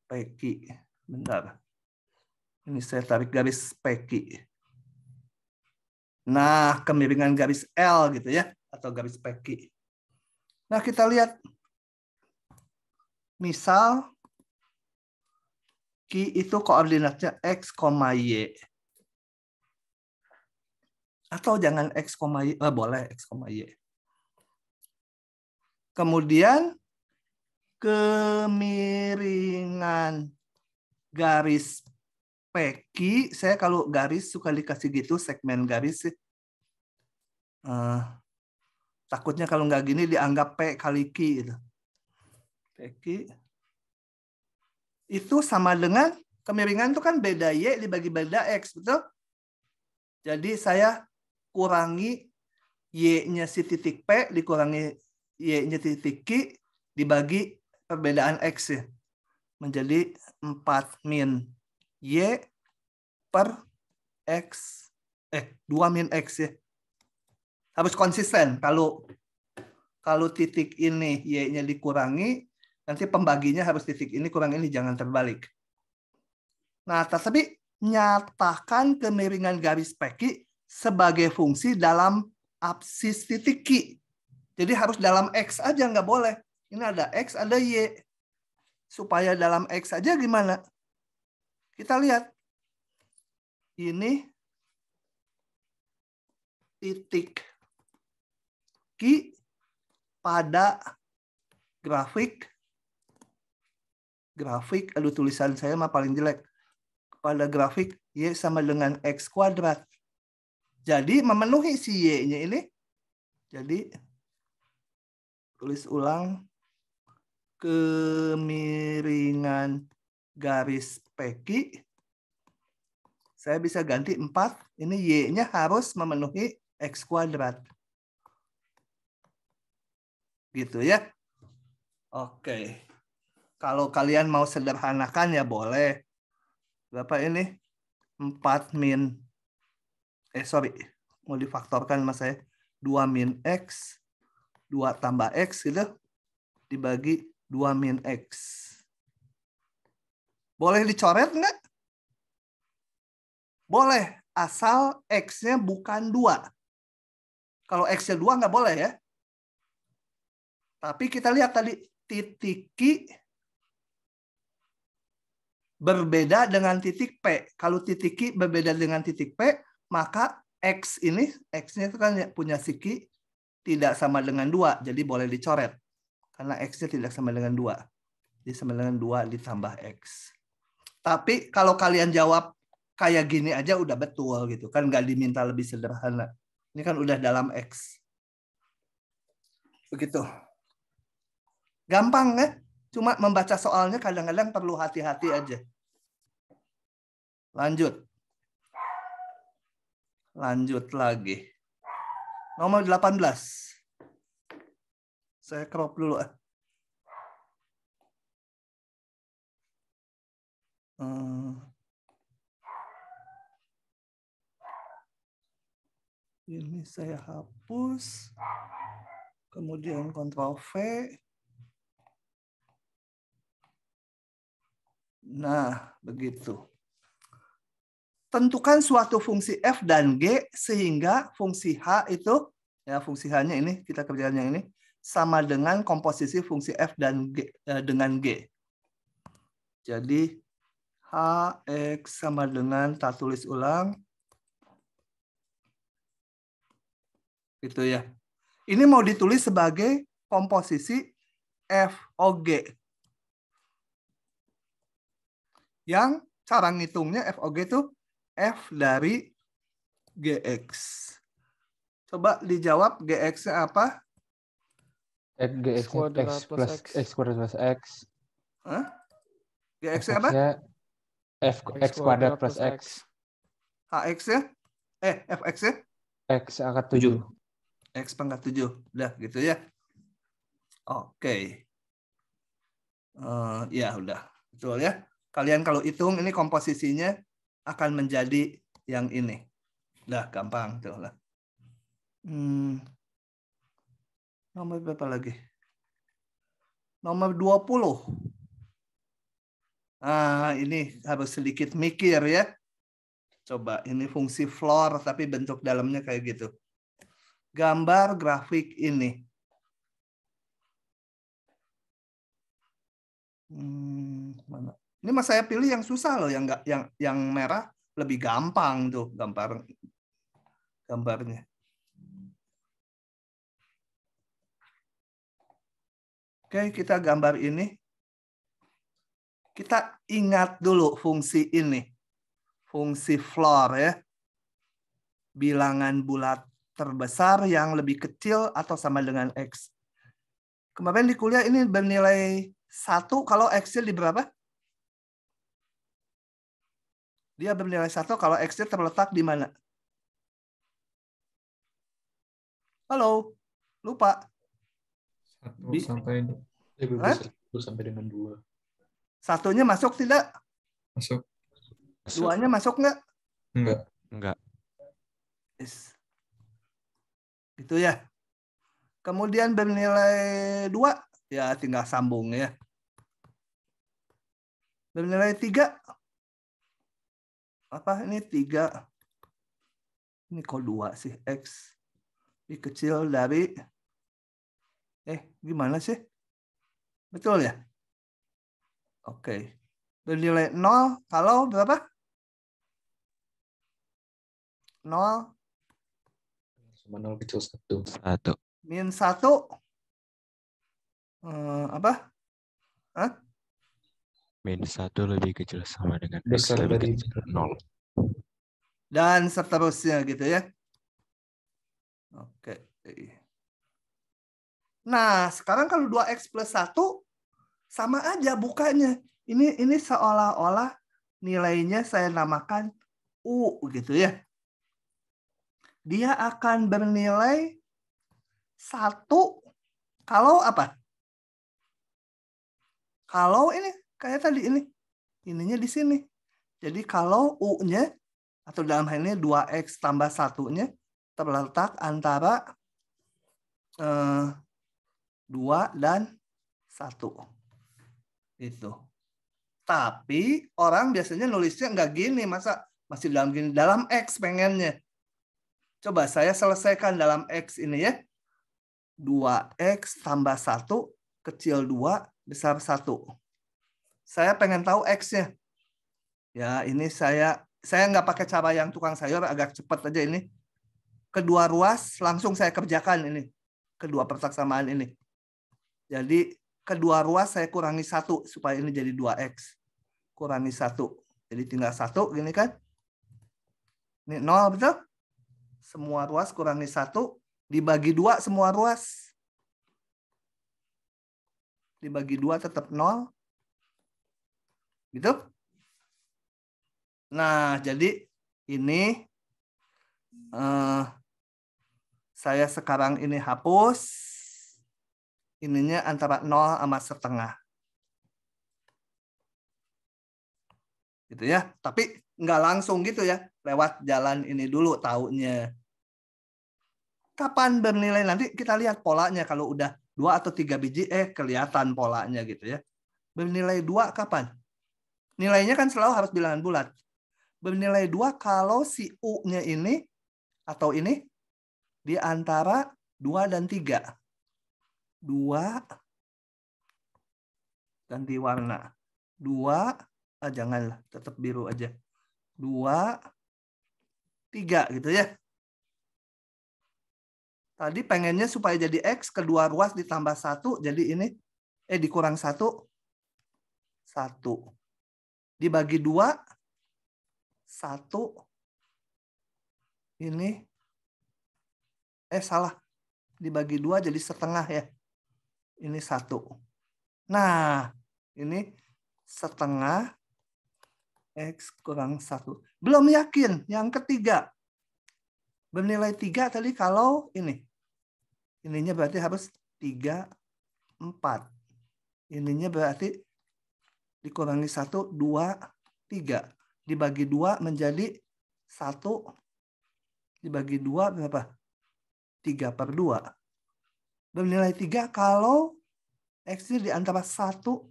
PQ. Bentar. Ini saya tarik garis PQ. Nah, kemiringan garis L gitu ya. Atau garis PQ. Nah, kita lihat. Misal, Q itu koordinatnya X, Y. Atau jangan X, Y. Boleh X, Y. Kemudian kemiringan garis PQ, saya kalau garis suka dikasih gitu, segmen garis. Takutnya kalau nggak gini dianggap P kali Q. Gitu. PQ. Itu sama dengan kemiringan itu kan beda Y dibagi beda X, betul? Jadi saya kurangi Y-nya si titik P, dikurangi Y-nya titik Q, dibagi perbedaan X ya. Menjadi 4 min Y per X. 2 min X ya. Harus konsisten. Kalau titik ini Y-nya dikurangi, nanti pembaginya harus titik ini kurang ini, jangan terbalik. Nah, tapi nyatakan kemiringan garis PQ sebagai fungsi dalam absis titik Q. Jadi harus dalam X aja, nggak boleh. Ini ada X, ada Y. Supaya dalam X aja gimana? Kita lihat. Ini titik Q pada grafik, aduh tulisan saya mah paling jelek. Pada grafik Y sama dengan X kuadrat. Jadi memenuhi si Y-nya ini. Jadi tulis ulang kemiringan garis PQ. Saya bisa ganti 4. Ini Y-nya harus memenuhi X kuadrat. Gitu ya. Oke. Kalau kalian mau sederhanakan ya boleh. Berapa ini? 4 min. Mau difaktorkan mas saya. 2 min X. 2 tambah X gitu. Dibagi 2 min X. Boleh dicoret nggak? Boleh. Asal X-nya bukan 2. Kalau X-nya 2 nggak boleh ya. Tapi kita lihat tadi. Titik Q berbeda dengan titik P. Kalau titik Q berbeda dengan titik P, maka X ini, X-nya itu kan punya si Q tidak sama dengan 2. Jadi boleh dicoret. Karena X-nya tidak sama dengan 2. Jadi sama dengan 2 ditambah X. Tapi kalau kalian jawab kayak gini aja udah betul gitu. Kan nggak diminta lebih sederhana. Ini kan udah dalam X. Begitu. Gampang ya? Cuma membaca soalnya kadang-kadang perlu hati-hati aja. Lanjut. Lanjut lagi. Nomor 18. Saya crop dulu. Ini saya hapus. Kemudian Ctrl V. Nah, begitu. Tentukan suatu fungsi f dan g sehingga fungsi h itu, ya fungsi h-nya ini, kita kerjakan yang ini, sama dengan komposisi fungsi f dan g dengan g. Jadi hx sama dengan, tak tulis ulang. Gitu ya. Ini mau ditulis sebagai komposisi FOG. Yang cara ngitungnya FOG itu F dari GX. Coba dijawab GX-nya apa? GX kuadrat plus X. X kuadrat plus X. Hah? GX-nya apa? X kuadrat plus X. HX-nya? FX-nya? X angkat 7. X pangkat 7. Udah gitu ya. Oke. Ya udah. Betul ya. Kalian kalau hitung ini komposisinya akan menjadi yang ini. Udah gampang tuh lah. Nomor berapa lagi? Nomor 20. Ini harus sedikit mikir ya. Coba ini fungsi floor tapi bentuk dalamnya kayak gitu. Gambar grafik ini. Mana? Ini mas saya pilih yang susah loh, yang merah lebih gampang tuh gambarnya. Oke, kita gambar ini. Kita ingat dulu fungsi ini. Fungsi floor ya. Bilangan bulat terbesar yang lebih kecil atau sama dengan X. Kemarin di kuliah ini bernilai 1 kalau X-nya di berapa? Dia bernilai 1 kalau X-nya terletak di mana? Halo? Lupa. 1 sampai dengan 2. Satunya masuk tidak? Masuk. 2-nya masuk nggak? Enggak. Yes. Gitu ya. Kemudian bernilai 2, ya tinggal sambung ya. Bernilai 3. apa ini 3. Ini kok 2 sih? X lebih kecil dari gimana sih? Betul ya? Oke. Bernilai 0 kalau berapa? 0 Sama 0 kecil 1. min 1 apa? Hah? Min 1 lebih kecil sama dengan Besar X lebih dari kecil 0. Dan seterusnya gitu ya. Oke. Nah, sekarang kalau 2X plus 1 sama aja bukanya. Ini seolah-olah nilainya saya namakan U gitu ya. Dia akan bernilai 1 kalau apa? Kalau ini kayak tadi ininya di sini. Jadi kalau U-nya atau dalam hal ini 2X tambah 1-nya terletak antara 2 dan 1. Itu. Tapi orang biasanya nulisnya nggak gini, masa masih dalam gini, dalam X pengennya. Coba saya selesaikan dalam X ini ya. 2X tambah 1 kecil 2 besar 1. Saya pengen tahu X-nya. Ya, ini saya nggak pakai cara yang tukang sayur, agak cepat aja ini. Kedua ruas langsung saya kerjakan ini. Kedua persaksamaan ini. Jadi kedua ruas saya kurangi 1 supaya ini jadi 2X. Kurangi 1. Jadi tinggal 1 gini kan. Ini 0 betul? Semua ruas kurangi 1. Dibagi 2 semua ruas. Dibagi 2 tetap 0. Gitu. Nah, jadi ini saya sekarang ini hapus. Ininya antara 0 sama setengah. Gitu ya. Tapi nggak langsung gitu ya. Lewat jalan ini dulu taunya. Kapan bernilai nanti kita lihat polanya. Kalau udah 2 atau 3 biji, kelihatan polanya gitu ya. Bernilai 2 kapan? Nilainya kan selalu harus bilangan bulat. Bernilai 2 kalau si U-nya ini atau ini di antara 2 dan 3. 2 ganti warna. 2 janganlah, tetap biru aja. 2 3 gitu ya. Tadi pengennya supaya jadi X, kedua ruas ditambah 1, jadi ini dikurang 1 1. Dibagi 2 1 ini salah. Dibagi 2 jadi setengah ya. Ini 1. Nah, ini setengah X kurang 1. Belum yakin. Yang ketiga. Bernilai 3 tadi kalau ini. Ininya berarti harus 3, 4. Ininya berarti dikurangi 1, 2, 3. Dibagi 2 menjadi 1. Dibagi 2 berapa? 3/2. Bernilai 3 kalau X-nya di antara 1.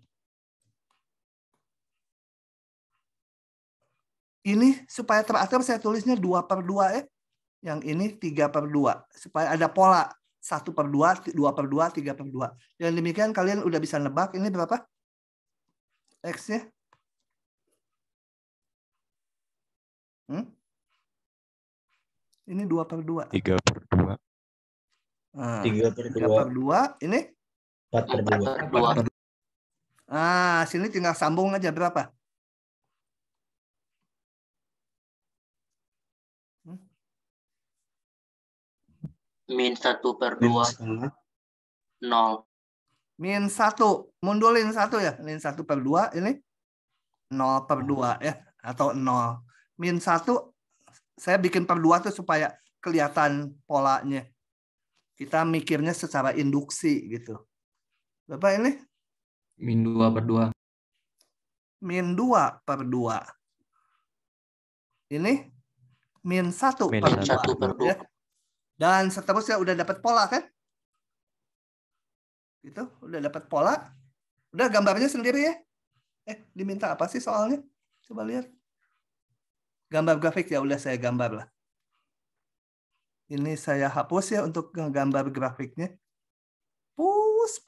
Ini supaya teratur saya tulisnya 2/2 ya. Yang ini 3/2. Supaya ada pola. 1/2, 2/2, 3/2. Dengan demikian kalian udah bisa nebak ini berapa? X-nya. Ini 2/2. 3/2. Nah, 3/2. Ini 4/2. Sini tinggal sambung aja berapa? Min 1/2. 0. Min 1. Mundulin 1 ya. Min 1/2 ini 0/2 ya. Atau 0. Min 1 saya bikin per 2 tuh supaya kelihatan polanya. Kita mikirnya secara induksi gitu. Berapa ini? Min 2/2. Min 2/2. Ini min 1/2. Ya. Dan seterusnya udah dapat pola kan? Gitu, udah dapat pola. Udah gambarnya sendiri ya. Diminta apa sih soalnya? Coba lihat. Gambar grafik ya udah saya gambar lah. Ini saya hapus ya untuk gambar grafiknya. Push.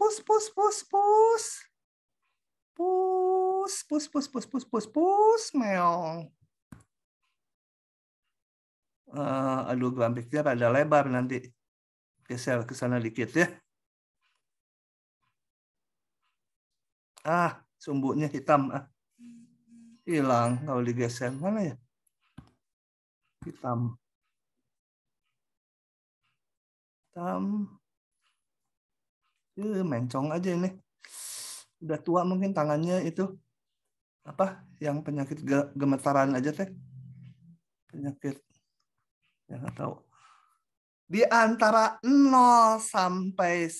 Meong. Aduh, grafiknya rada lebar nanti. Geser ke sana dikit ya. Sumbunya hitam. Hilang kalau digeser. Mana ya? Hitam. Mencong aja ini. Udah tua mungkin tangannya itu. Apa? Yang penyakit gemetaran aja teh. Penyakit. Ya nggak tahu. Di antara 0 sampai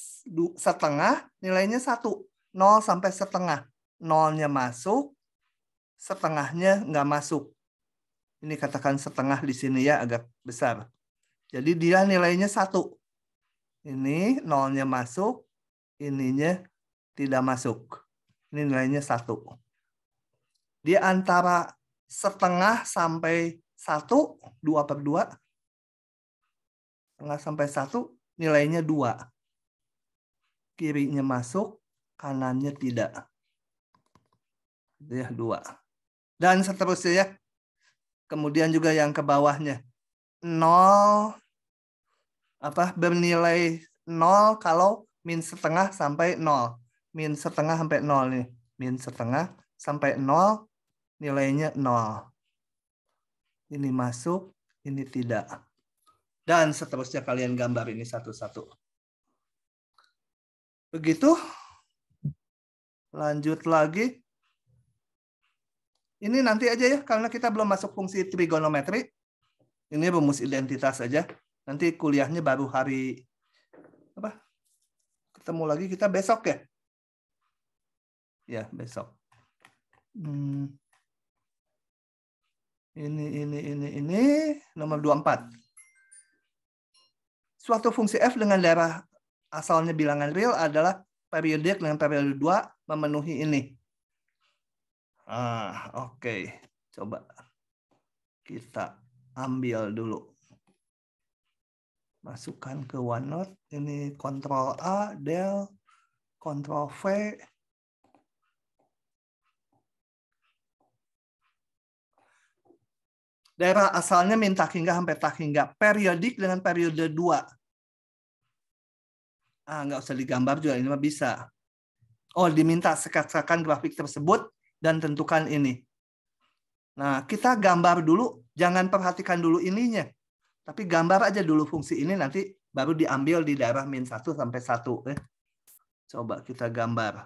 setengah nilainya 1. 0 sampai setengah. 0-nya masuk, setengahnya nggak masuk. Ini katakan setengah di sini ya agak besar. Jadi dia nilainya 1. Ini 0-nya masuk, ininya tidak masuk. Ini nilainya 1. Di antara setengah sampai 1, 2/2. Setengah sampai 1, nilainya 2. Kirinya masuk, kanannya tidak. Ya, 2. Dan seterusnya ya. Kemudian juga yang ke bawahnya. 0 bernilai 0 kalau min setengah sampai 0. Min setengah sampai 0 nih. Min setengah sampai 0, nilainya 0. Ini masuk, ini tidak. Dan seterusnya kalian gambar ini satu-satu. Begitu. Lanjut lagi. Ini nanti aja ya, karena kita belum masuk fungsi trigonometri. Ini rumus identitas saja. Nanti kuliahnya baru hari apa? Ketemu lagi kita besok ya? Ya, besok. Ini nomor 24. Suatu fungsi f dengan daerah asalnya bilangan real adalah periodik dengan periode 2 memenuhi ini. Oke. Coba kita ambil dulu. Masukkan ke OneNote. Ini Ctrl A, Del, Ctrl V. Daerah asalnya min tak hingga sampai tak hingga. Periodik dengan periode 2. Nggak usah digambar juga, ini mah bisa. Diminta sekat-sekat grafik tersebut dan tentukan ini. Nah, kita gambar dulu, jangan perhatikan dulu ininya. Tapi gambar aja dulu fungsi ini, nanti baru diambil di daerah min 1 sampai 1. Coba kita gambar.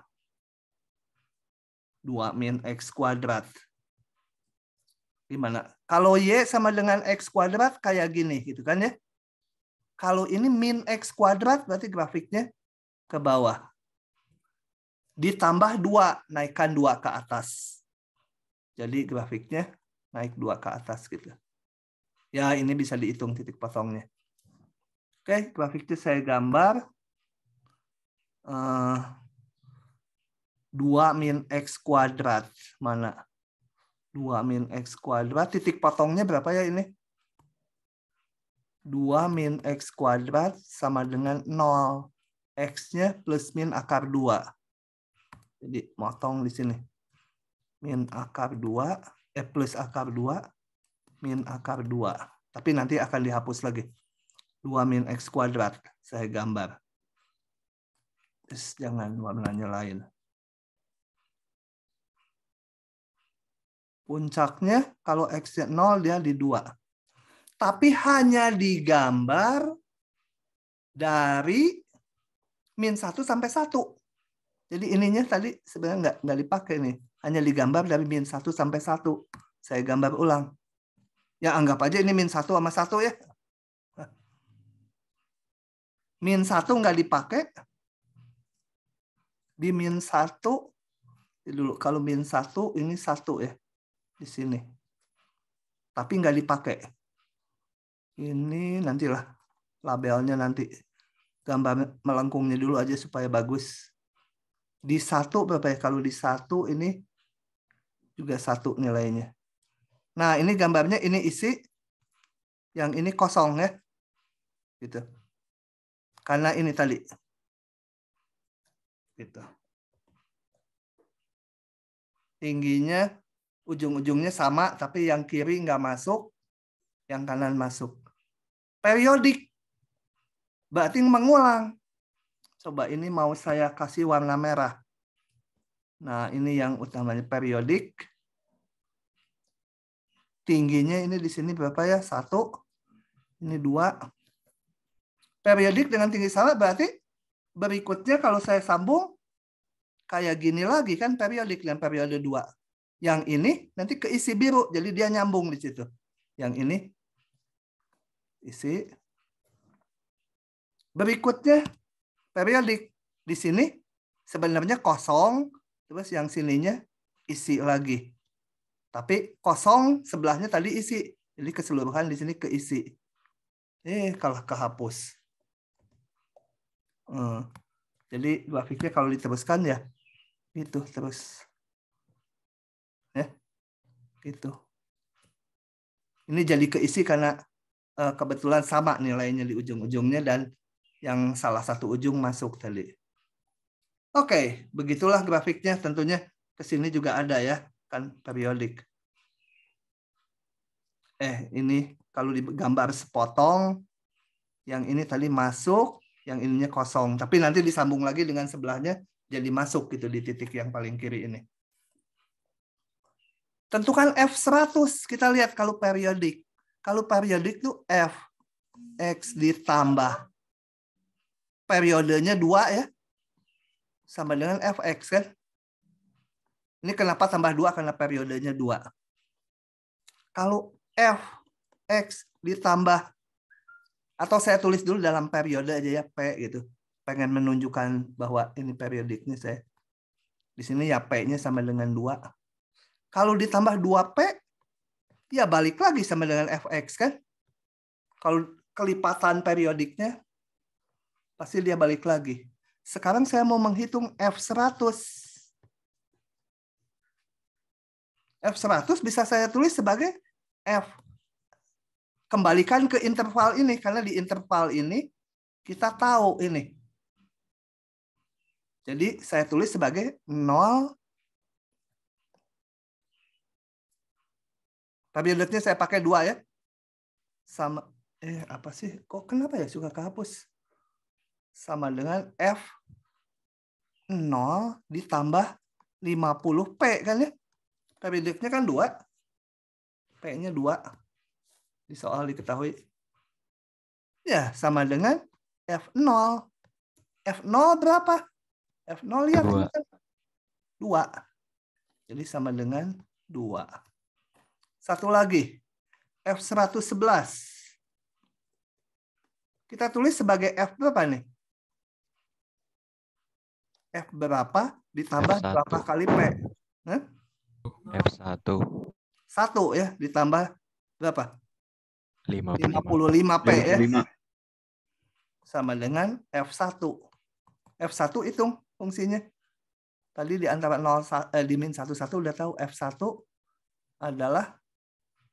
2 min X kuadrat. Gimana? Kalau Y sama dengan X kuadrat kayak gini, gitu kan ya. Kalau ini min X kuadrat, berarti grafiknya ke bawah. Ditambah 2, naikkan 2 ke atas. Jadi grafiknya naik 2 ke atas gitu. Ya, ini bisa dihitung titik potongnya. Oke, grafiknya saya gambar. 2 min X kuadrat. Mana? 2 min X kuadrat. Titik potongnya berapa ya ini? 2 min X kuadrat sama dengan 0. X-nya plus min akar 2. Jadi motong di sini. Min akar 2, plus akar 2, min akar 2. Tapi nanti akan dihapus lagi. 2 min X kuadrat. Saya gambar. Terus jangan warnanya lain. Puncaknya kalau X-nya 0 dia di 2. Tapi hanya digambar dari min 1 sampai 1. Jadi ininya tadi sebenarnya nggak dipakai nih. Hanya digambar dari min 1 sampai 1. Saya gambar ulang. Ya anggap aja ini min 1 sama 1 ya. Min 1 nggak dipakai. Di min 1. Dulu kalau min 1 ini 1 ya. Di sini. Tapi nggak dipakai. Ini nantilah labelnya nanti. Gambar melengkungnya dulu aja supaya bagus. Di 1 berapa ya? Kalau di 1 ini juga 1 nilainya. Nah, ini gambarnya ini isi, yang ini kosong ya. Gitu. Karena ini tadi. Gitu. Tingginya, ujung-ujungnya sama, tapi yang kiri nggak masuk, yang kanan masuk. Periodik. Berarti mengulang. Coba ini mau saya kasih warna merah. Nah, ini yang utamanya periodik. Tingginya ini di sini berapa ya? 1. Ini 2. Periodik dengan tinggi sama berarti berikutnya kalau saya sambung kayak gini lagi kan periodik dengan periode 2. Yang ini nanti keisi biru. Jadi dia nyambung di situ. Yang ini isi. Berikutnya periodik. Di sini sebenarnya kosong. Terus yang sininya isi lagi. Tapi kosong sebelahnya tadi isi. Jadi keseluruhan di sini keisi. Kalau kehapus. Jadi grafiknya kalau diteruskan ya gitu terus. Ya. Gitu. Ini jadi keisi karena kebetulan sama nilainya di ujung-ujungnya dan yang salah satu ujung masuk tadi. Oke, begitulah grafiknya. Tentunya ke sini juga ada ya, kan periodik. Ini kalau digambar sepotong, yang ini tadi masuk, yang ininya kosong. Tapi nanti disambung lagi dengan sebelahnya jadi masuk gitu di titik yang paling kiri ini. Tentukan F100. Kita lihat kalau periodik. Kalau periodik itu F X ditambah periodenya 2 ya. Sama dengan Fx kan. Ini kenapa tambah 2? Karena periodenya 2. Kalau Fx ditambah, atau saya tulis dulu dalam periode aja ya, P gitu. Pengen menunjukkan bahwa ini periodiknya saya. Di sini ya P-nya sama dengan 2. Kalau ditambah 2P, ya balik lagi sama dengan Fx kan. Kalau kelipatan periodiknya, pasti dia balik lagi. Sekarang saya mau menghitung F100. F100 bisa saya tulis sebagai F. Kembalikan ke interval ini. Karena di interval ini kita tahu ini. Jadi saya tulis sebagai 0. Periodenya saya pakai 2 ya. Sama. Apa sih? Kok kenapa ya suka kehapus? Sama dengan F0 ditambah 50P kan ya. Periodiknya kan 2. P-nya 2. Di soal diketahui. Ya, sama dengan F0. F0 berapa? F0 lihat. 2. Jadi sama dengan 2. Satu lagi. F111. Kita tulis sebagai F berapa nih? F berapa ditambah F1. berapa kali P? F1. 1 ya, ditambah berapa? 55. 55P ya. Sama dengan F1. F1 hitung fungsinya. Tadi di antara 0 di min 1 udah tahu F1 adalah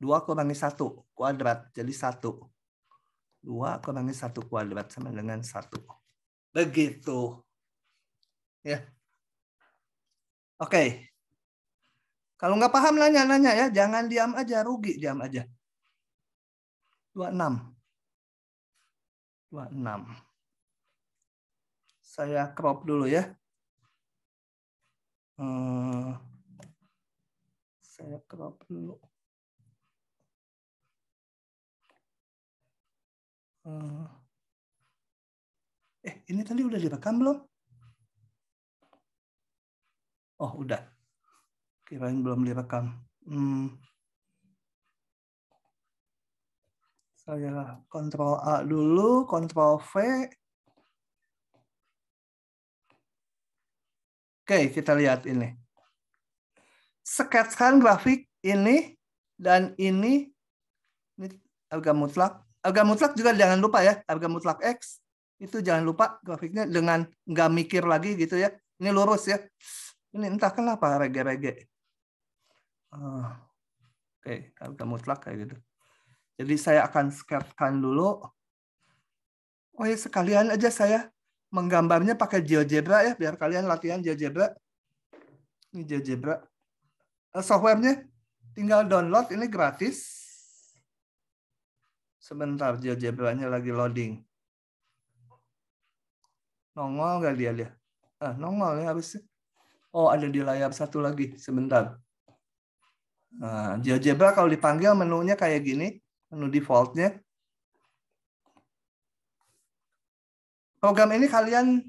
2 kurangi 1 kuadrat. Jadi 1. 2 kurangi 1 kuadrat sama dengan 1. Begitu. Ya. Oke. Kalau nggak paham nanya-nanya ya. Jangan diam aja. Rugi diam aja. 26. Saya crop dulu ya. Saya crop dulu. Ini tadi udah direkam belum? Oh, udah. Kirain belum direkam. Saya Ctrl A dulu, Ctrl V. Oke, kita lihat ini. Sketskan grafik ini dan ini harga mutlak. Harga mutlak juga jangan lupa ya. Harga mutlak X itu jangan lupa grafiknya dengan nggak mikir lagi gitu ya. Ini lurus ya. Ini entah kenapa rege-rege. Oke, harga mutlak kayak gitu. Jadi saya akan sketkan dulu. Oh ya, sekalian aja saya menggambarnya pakai GeoGebra ya, biar kalian latihan GeoGebra. Ini GeoGebra. Softwarenya tinggal download, ini gratis. Sebentar, GeoGebra-nya lagi loading. Nongol nggak dia? Nongol ya harusnya. Oh, ada di layar satu lagi. Sebentar. Nah, GeoGebra kalau dipanggil menunya kayak gini. Menu defaultnya. Program ini kalian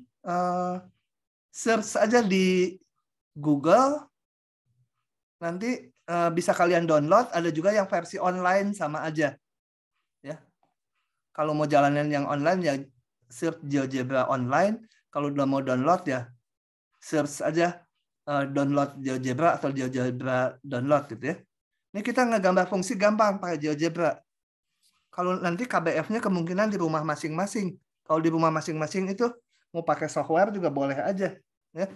search aja di Google. Nanti bisa kalian download. Ada juga yang versi online sama aja. Ya. Kalau mau jalanin yang online ya search GeoGebra online. Kalau udah mau download ya search aja download GeoGebra atau GeoGebra download gitu ya. Ini kita ngegambar fungsi gampang pakai GeoGebra. Kalau nanti KBF-nya kemungkinan di rumah masing-masing. Kalau di rumah masing-masing itu mau pakai software juga boleh aja. Ya.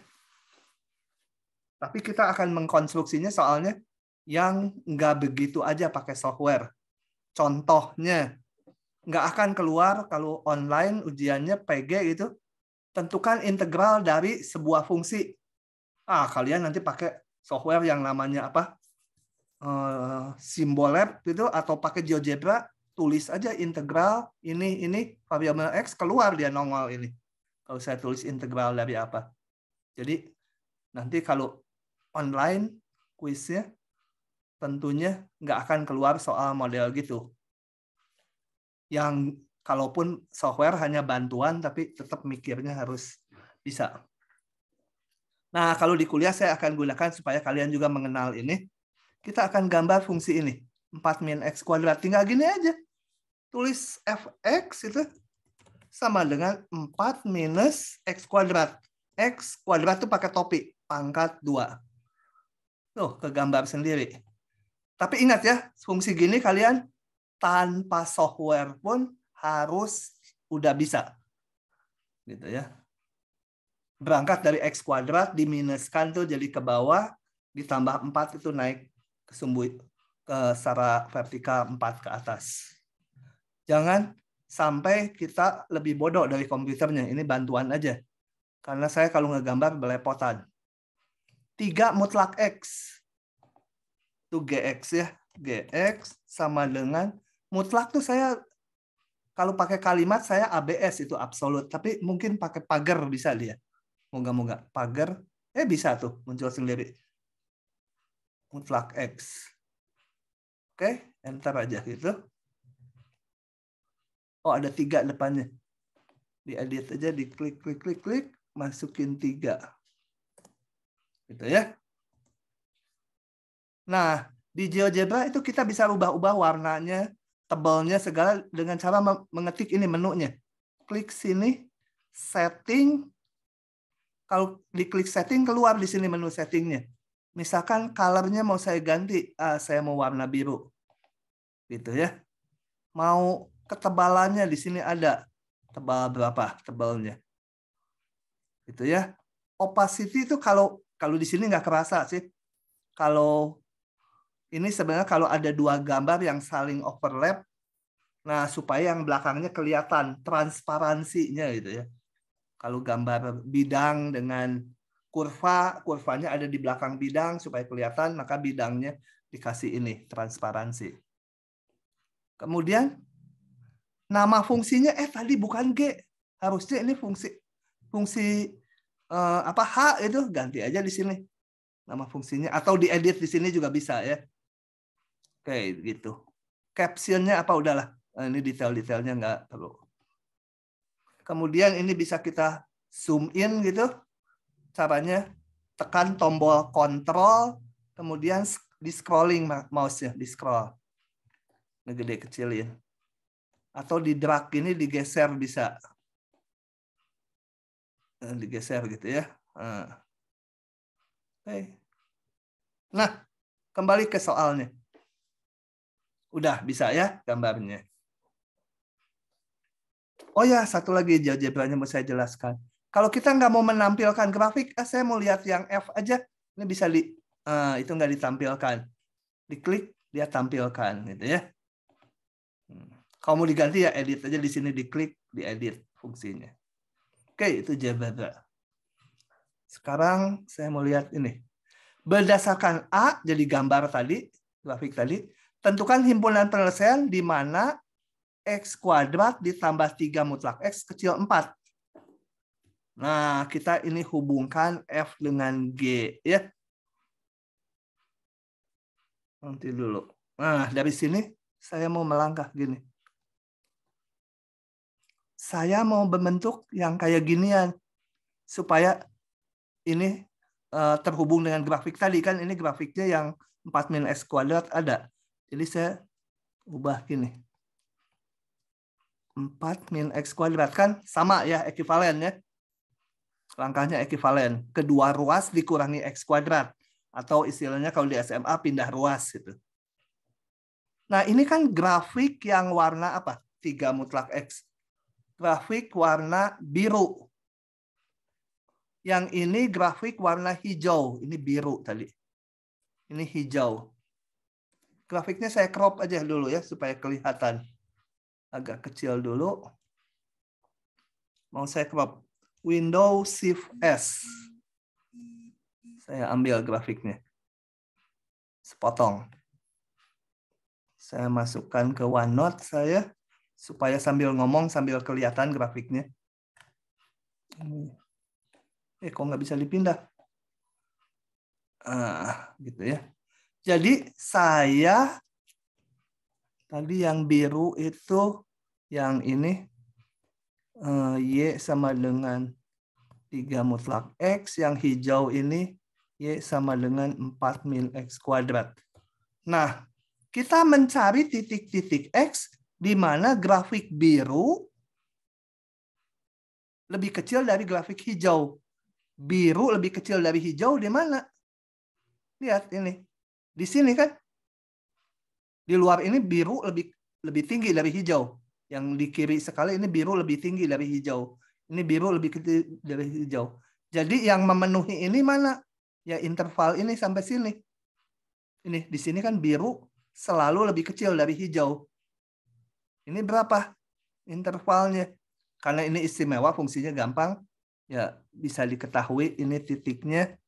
Tapi kita akan mengkonstruksinya soalnya yang nggak begitu aja pakai software. Contohnya, nggak akan keluar kalau online ujiannya PG gitu. Tentukan integral dari sebuah fungsi. Kalian nanti pakai software yang namanya apa? Symbolab gitu atau pakai GeoGebra. Tulis aja integral ini variabel X, keluar dia nongol ini. Kalau saya tulis integral dari apa. Jadi nanti kalau online kuisnya tentunya nggak akan keluar soal model gitu. Yang kalaupun software hanya bantuan tapi tetap mikirnya harus bisa. Nah, kalau di kuliah saya akan gunakan supaya kalian juga mengenal ini. Kita akan gambar fungsi ini. 4 min X kuadrat. Tinggal gini aja. Tulis Fx itu sama dengan 4 minus X kuadrat. X kuadrat itu pakai topi. Pangkat 2. Tuh, kegambar sendiri. Tapi ingat ya, fungsi gini kalian tanpa software pun harus udah bisa. Gitu ya. Berangkat dari X kuadrat, diminuskan tuh jadi ke bawah, ditambah 4 itu naik ke secara vertikal 4 ke atas. Jangan sampai kita lebih bodoh dari komputernya. Ini bantuan aja. Karena saya kalau ngegambar belepotan. 3 mutlak X. Itu GX ya. GX sama dengan mutlak tuh saya kalau pakai kalimat saya ABS itu absolut. Tapi mungkin pakai pagar bisa dia. Moga-moga pagar. Bisa tuh muncul sendiri. Mutlak X. Oke, enter aja gitu. Oh, ada 3 depannya. Diedit aja, diklik, klik, masukin 3. Gitu ya. Nah, di GeoGebra itu kita bisa ubah-ubah warnanya, tebalnya, segala dengan cara mengetik ini menunya. Klik sini, setting. Kalau diklik setting, keluar di sini menu settingnya. Misalkan colornya mau saya ganti, saya mau warna biru. Gitu ya. Mau ketebalannya di sini ada. Tebal berapa tebalnya. Gitu ya. Opacity itu kalau di sini nggak kerasa sih. Kalau ini sebenarnya kalau ada 2 gambar yang saling overlap, nah supaya yang belakangnya kelihatan transparansinya gitu ya. Kalau gambar bidang dengan kurvanya ada di belakang bidang supaya kelihatan, maka bidangnya dikasih ini transparansi. Kemudian nama fungsinya tadi bukan G, harusnya ini fungsi H itu ganti aja di sini nama fungsinya atau diedit di sini juga bisa ya. Oke, gitu. Captionnya apa udahlah. Ini detail-detailnya nggak perlu. Kemudian ini bisa kita zoom in gitu. Caranya tekan tombol kontrol, kemudian di scrolling mouse-nya, di scroll. Ngegede kecilin. Atau di drag ini digeser bisa. Digeser gitu ya. Nah, kembali ke soalnya. Udah bisa ya gambarnya. Oh ya, satu lagi GeoGebra-nya mau saya jelaskan. Kalau kita nggak mau menampilkan grafik, saya mau lihat yang F aja. Ini bisa itu nggak ditampilkan. Diklik dia tampilkan gitu ya. Kalau mau diganti ya edit aja di sini, diklik, diedit fungsinya. Oke, itu Jabara. Sekarang saya mau lihat ini. Berdasarkan A jadi gambar tadi, grafik tadi, tentukan himpunan penyelesaian di mana X kuadrat ditambah 3 mutlak X kecil 4. Nah, kita ini hubungkan F dengan G ya. Nanti dulu. Nah, dari sini saya mau melangkah gini. Saya mau membentuk yang kayak ginian supaya ini terhubung dengan grafik tadi kan, ini grafiknya yang 4 min X kuadrat ada. Jadi saya ubah gini. 4 min X kuadrat kan sama ya, ekivalen ya. Langkahnya ekivalen. Kedua ruas dikurangi X kuadrat. Atau istilahnya kalau di SMA pindah ruas gitu. Nah ini kan grafik yang warna apa? 3 mutlak X. Grafik warna biru. Yang ini grafik warna hijau. Ini biru tadi. Ini hijau. Grafiknya saya crop aja dulu ya supaya kelihatan. Agak kecil dulu. Mau saya crop. Windows Shift S. Saya ambil grafiknya. Sepotong. Saya masukkan ke OneNote saya. Supaya sambil ngomong sambil kelihatan grafiknya. Kok nggak bisa dipindah? Gitu ya. Jadi saya tadi yang biru itu yang ini Y sama dengan 3 mutlak X, yang hijau ini Y sama dengan 4 min X kuadrat. Nah, kita mencari titik-titik X di mana grafik biru lebih kecil dari grafik hijau. Biru lebih kecil dari hijau di mana? Lihat ini. Di sini kan. Di luar ini biru lebih tinggi dari hijau. Yang di kiri sekali ini biru lebih tinggi dari hijau. Ini biru lebih kecil dari hijau. Jadi yang memenuhi ini mana? Ya interval ini sampai sini. Ini di sini kan biru selalu lebih kecil dari hijau. Ini berapa intervalnya? Karena ini istimewa, fungsinya gampang, ya bisa diketahui ini titiknya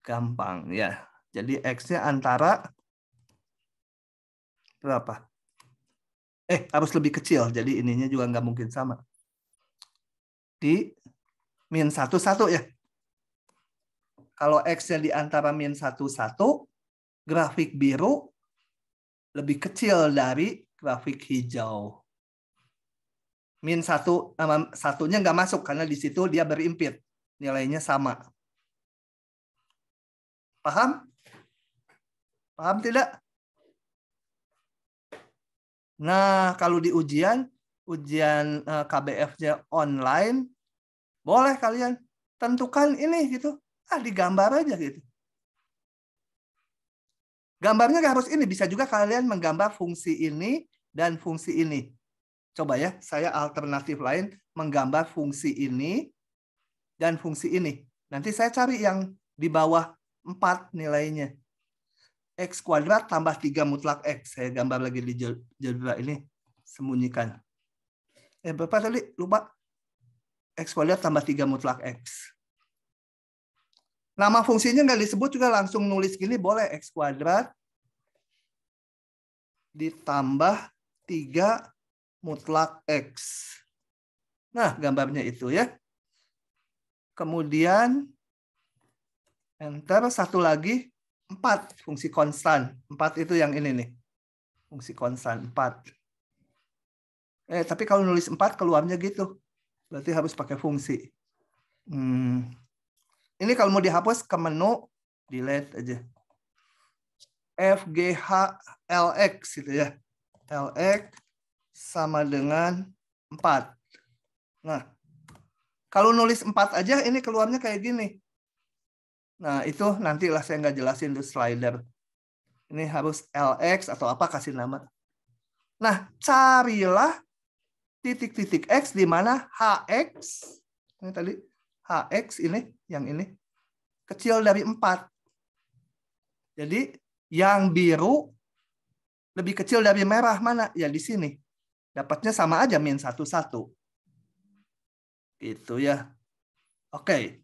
gampang ya. Jadi X-nya antara berapa? Harus lebih kecil, jadi ininya juga nggak mungkin sama. Di min 1, 1 ya. Kalau X-nya di antara min 1, 1, grafik biru lebih kecil dari grafik hijau. Min 1, satunya nggak masuk karena di situ dia berimpit. Nilainya sama. Paham? Paham tidak? Nah, kalau di ujian KBF-nya online, boleh kalian tentukan ini gitu. Digambar aja gitu. Gambarnya nggak harus ini, bisa juga kalian menggambar fungsi ini dan fungsi ini. Coba ya, saya alternatif lain menggambar fungsi ini dan fungsi ini. Nanti saya cari yang di bawah 4 nilainya. X kuadrat tambah 3 mutlak X. Saya gambar lagi di jadwal ini. Sembunyikan. Berapa tadi? Lupa. X kuadrat tambah 3 mutlak X. Nama fungsinya nggak disebut juga, langsung nulis gini boleh. X kuadrat ditambah 3 mutlak X. Nah, gambarnya itu ya. Kemudian enter, satu lagi 4, fungsi konstan. 4 itu yang ini nih. Fungsi konstan 4. Tapi kalau nulis 4 keluarnya gitu. Berarti harus pakai fungsi. Ini kalau mau dihapus ke menu, delete aja. FGH LX gitu ya. LX sama dengan 4. Nah, kalau nulis 4 aja ini keluarnya kayak gini. Nah, itu nantilah saya nggak jelasin tuh slider. Ini harus LX atau apa, kasih nama. Nah, carilah titik-titik X di mana HX, ini tadi, HX ini, yang ini, kecil dari 4. Jadi, yang biru Lebih kecil dari merah mana? Ya di sini. Dapatnya sama aja min 1, 1. Gitu ya. Oke.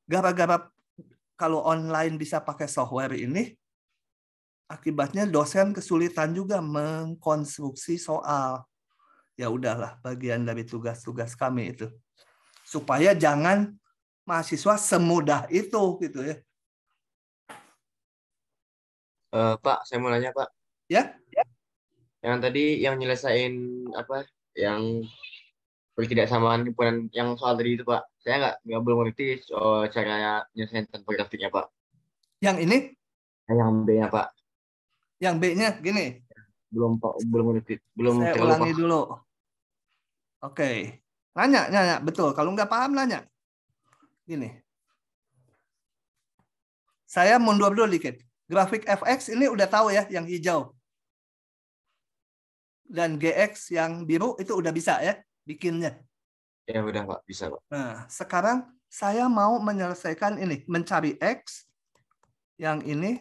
Gara-gara kalau online bisa pakai software ini, akibatnya dosen kesulitan juga mengkonstruksi soal. Ya udahlah, bagian dari tugas-tugas kami itu. Supaya jangan mahasiswa semudah itu gitu ya. Pak, saya mau nanya, Pak. Ya? Yang tadi yang nyelesain apa? Yang ketidaksamaan himpunan yang soal tadi itu, Pak. Saya nggak belum ngerti cara nyelesain tanpa grafiknya, Pak. Yang ini? Yang B-nya, Pak. Yang B-nya gini. Belum, Pak. Belum ngerti. Belum Saya terlalu ulangi paham. dulu. Oke. Nanya. Betul. Kalau nggak paham, nanya. Gini. Saya mundur dulu dikit. Grafik fx ini udah tahu ya, yang hijau. Dan gx yang biru itu udah bisa ya, bikinnya. Ya udah, Pak. Bisa, Pak. Nah, sekarang saya mau menyelesaikan ini. Mencari x. Yang ini.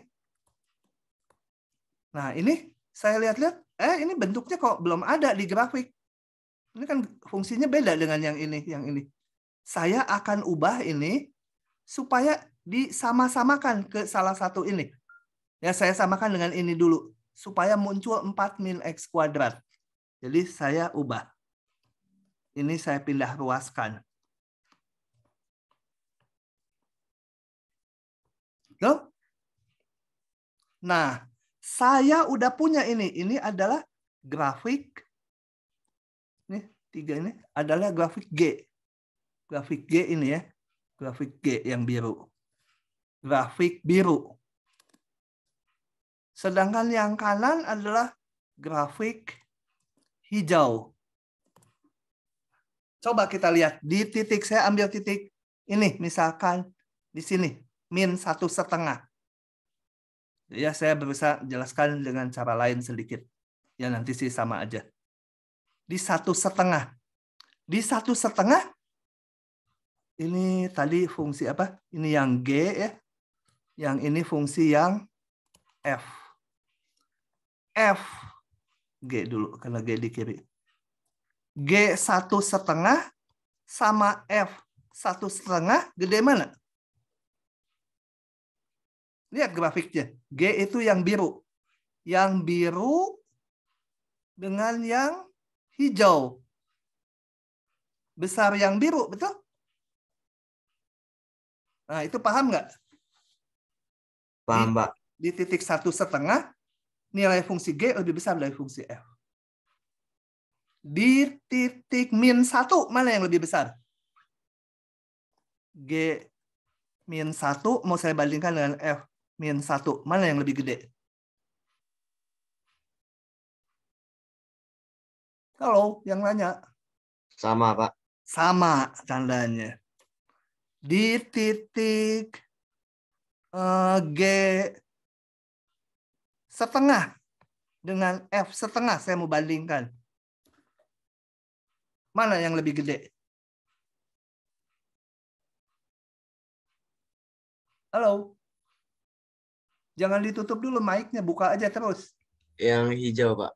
Nah, ini saya lihat-lihat. Ini bentuknya kok belum ada di grafik. Ini kan fungsinya beda dengan yang ini. Yang ini. Saya akan ubah ini supaya disama-samakan ke salah satu ini. Ya, saya samakan dengan ini dulu. Supaya muncul 4 min x kuadrat. Jadi saya ubah. Ini saya pindah ruaskan. Tuh. Nah, saya udah punya ini. Ini adalah grafik. Nih, 3 ini adalah grafik G. Grafik G ini ya. Grafik G yang biru. Grafik biru. Sedangkan yang kanan adalah grafik hijau. Coba kita lihat di titik, saya ambil titik ini, misalkan di sini, min 1,5. Ya, saya berusaha jelaskan dengan cara lain sedikit. Ya, nanti sih sama aja. Di 1,5. Di 1,5, ini tadi fungsi apa? Ini yang G ya. Yang ini fungsi yang F. F G dulu karena G di kiri. G 1,5 sama F 1,5 gede mana? Lihat grafiknya. G itu yang biru. Yang biru dengan yang hijau. Besar yang biru, betul? Nah, itu paham nggak? Paham, Pak. Di titik 1,5 nilai fungsi G lebih besar dari fungsi F. Di titik min 1, mana yang lebih besar? G min 1 mau saya bandingkan dengan F min 1. Mana yang lebih gede? Halo, yang nanya. Sama, Pak. Sama tandanya. Di titik G setengah dengan F setengah saya mau bandingkan. Mana yang lebih gede? Halo? Jangan ditutup dulu mic-nya, buka aja terus. Yang hijau, Pak.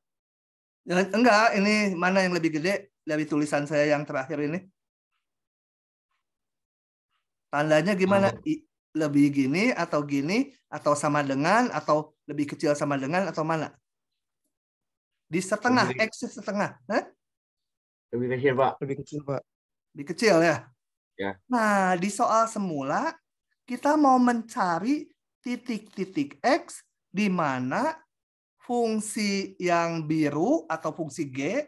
Enggak, ini mana yang lebih gede dari tulisan saya yang terakhir ini? Tandanya gimana? Lebih gini, atau sama dengan, atau lebih kecil sama dengan, atau mana? Di setengah, X setengah. Hah? Lebih kecil, Pak. Lebih kecil, Pak. Lebih kecil ya? Ya. Nah, di soal semula, kita mau mencari titik-titik X di mana fungsi yang biru atau fungsi G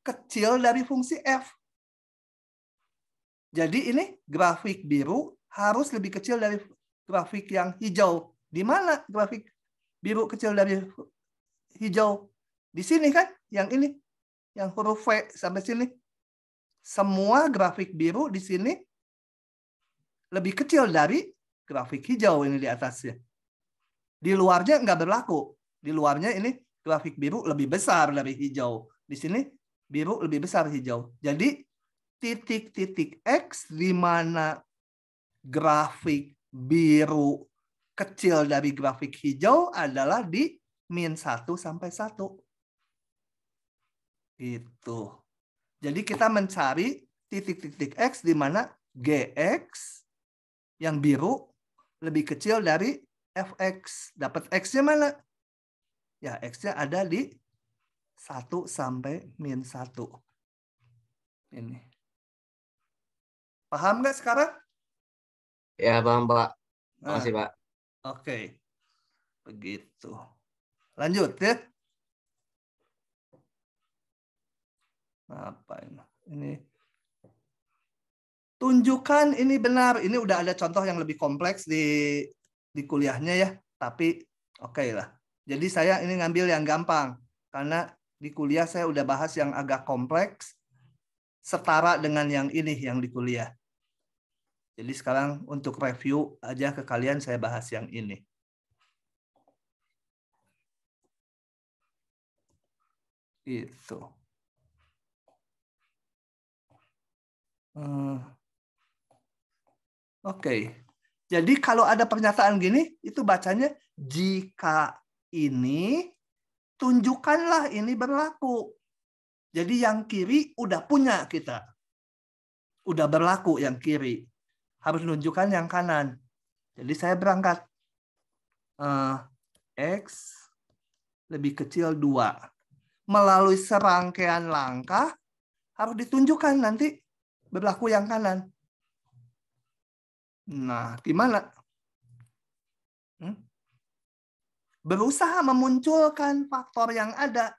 kecil dari fungsi F. Jadi ini grafik biru harus lebih kecil dari grafik yang hijau. Di mana grafik biru kecil dari hijau? Di sini kan, yang ini. Yang huruf V sampai sini. Semua grafik biru di sini lebih kecil dari grafik hijau ini di atasnya. Di luarnya nggak berlaku. Di luarnya ini grafik biru lebih besar dari hijau. Di sini biru lebih besar hijau. Jadi titik-titik X di mana grafik biru kecil dari grafik hijau adalah di min 1 sampai 1. Gitu. Jadi kita mencari titik-titik X di mana GX yang biru lebih kecil dari FX. Dapat X-nya mana? Ya, X-nya ada di 1 sampai min 1. Ini. Paham nggak sekarang? Ya, paham, Pak. Nah, Makasih, Pak. oke. Begitu. Lanjut ya. Apa ini? Ini. Tunjukkan ini benar. Ini udah ada contoh yang lebih kompleks di kuliahnya ya. Tapi oke lah. Jadi saya ini ngambil yang gampang. Karena di kuliah saya udah bahas yang agak kompleks. Setara dengan yang ini yang di kuliah. Jadi sekarang untuk review aja ke kalian saya bahas yang ini. Itu. Oke. Jadi kalau ada pernyataan gini, itu bacanya jika ini, tunjukkanlah ini berlaku. Jadi yang kiri udah punya kita. Udah berlaku yang kiri. Harus menunjukkan yang kanan. Jadi saya berangkat. X lebih kecil 2. Melalui serangkaian langkah, harus ditunjukkan nanti berlaku yang kanan. Nah, gimana? Berusaha memunculkan faktor yang ada.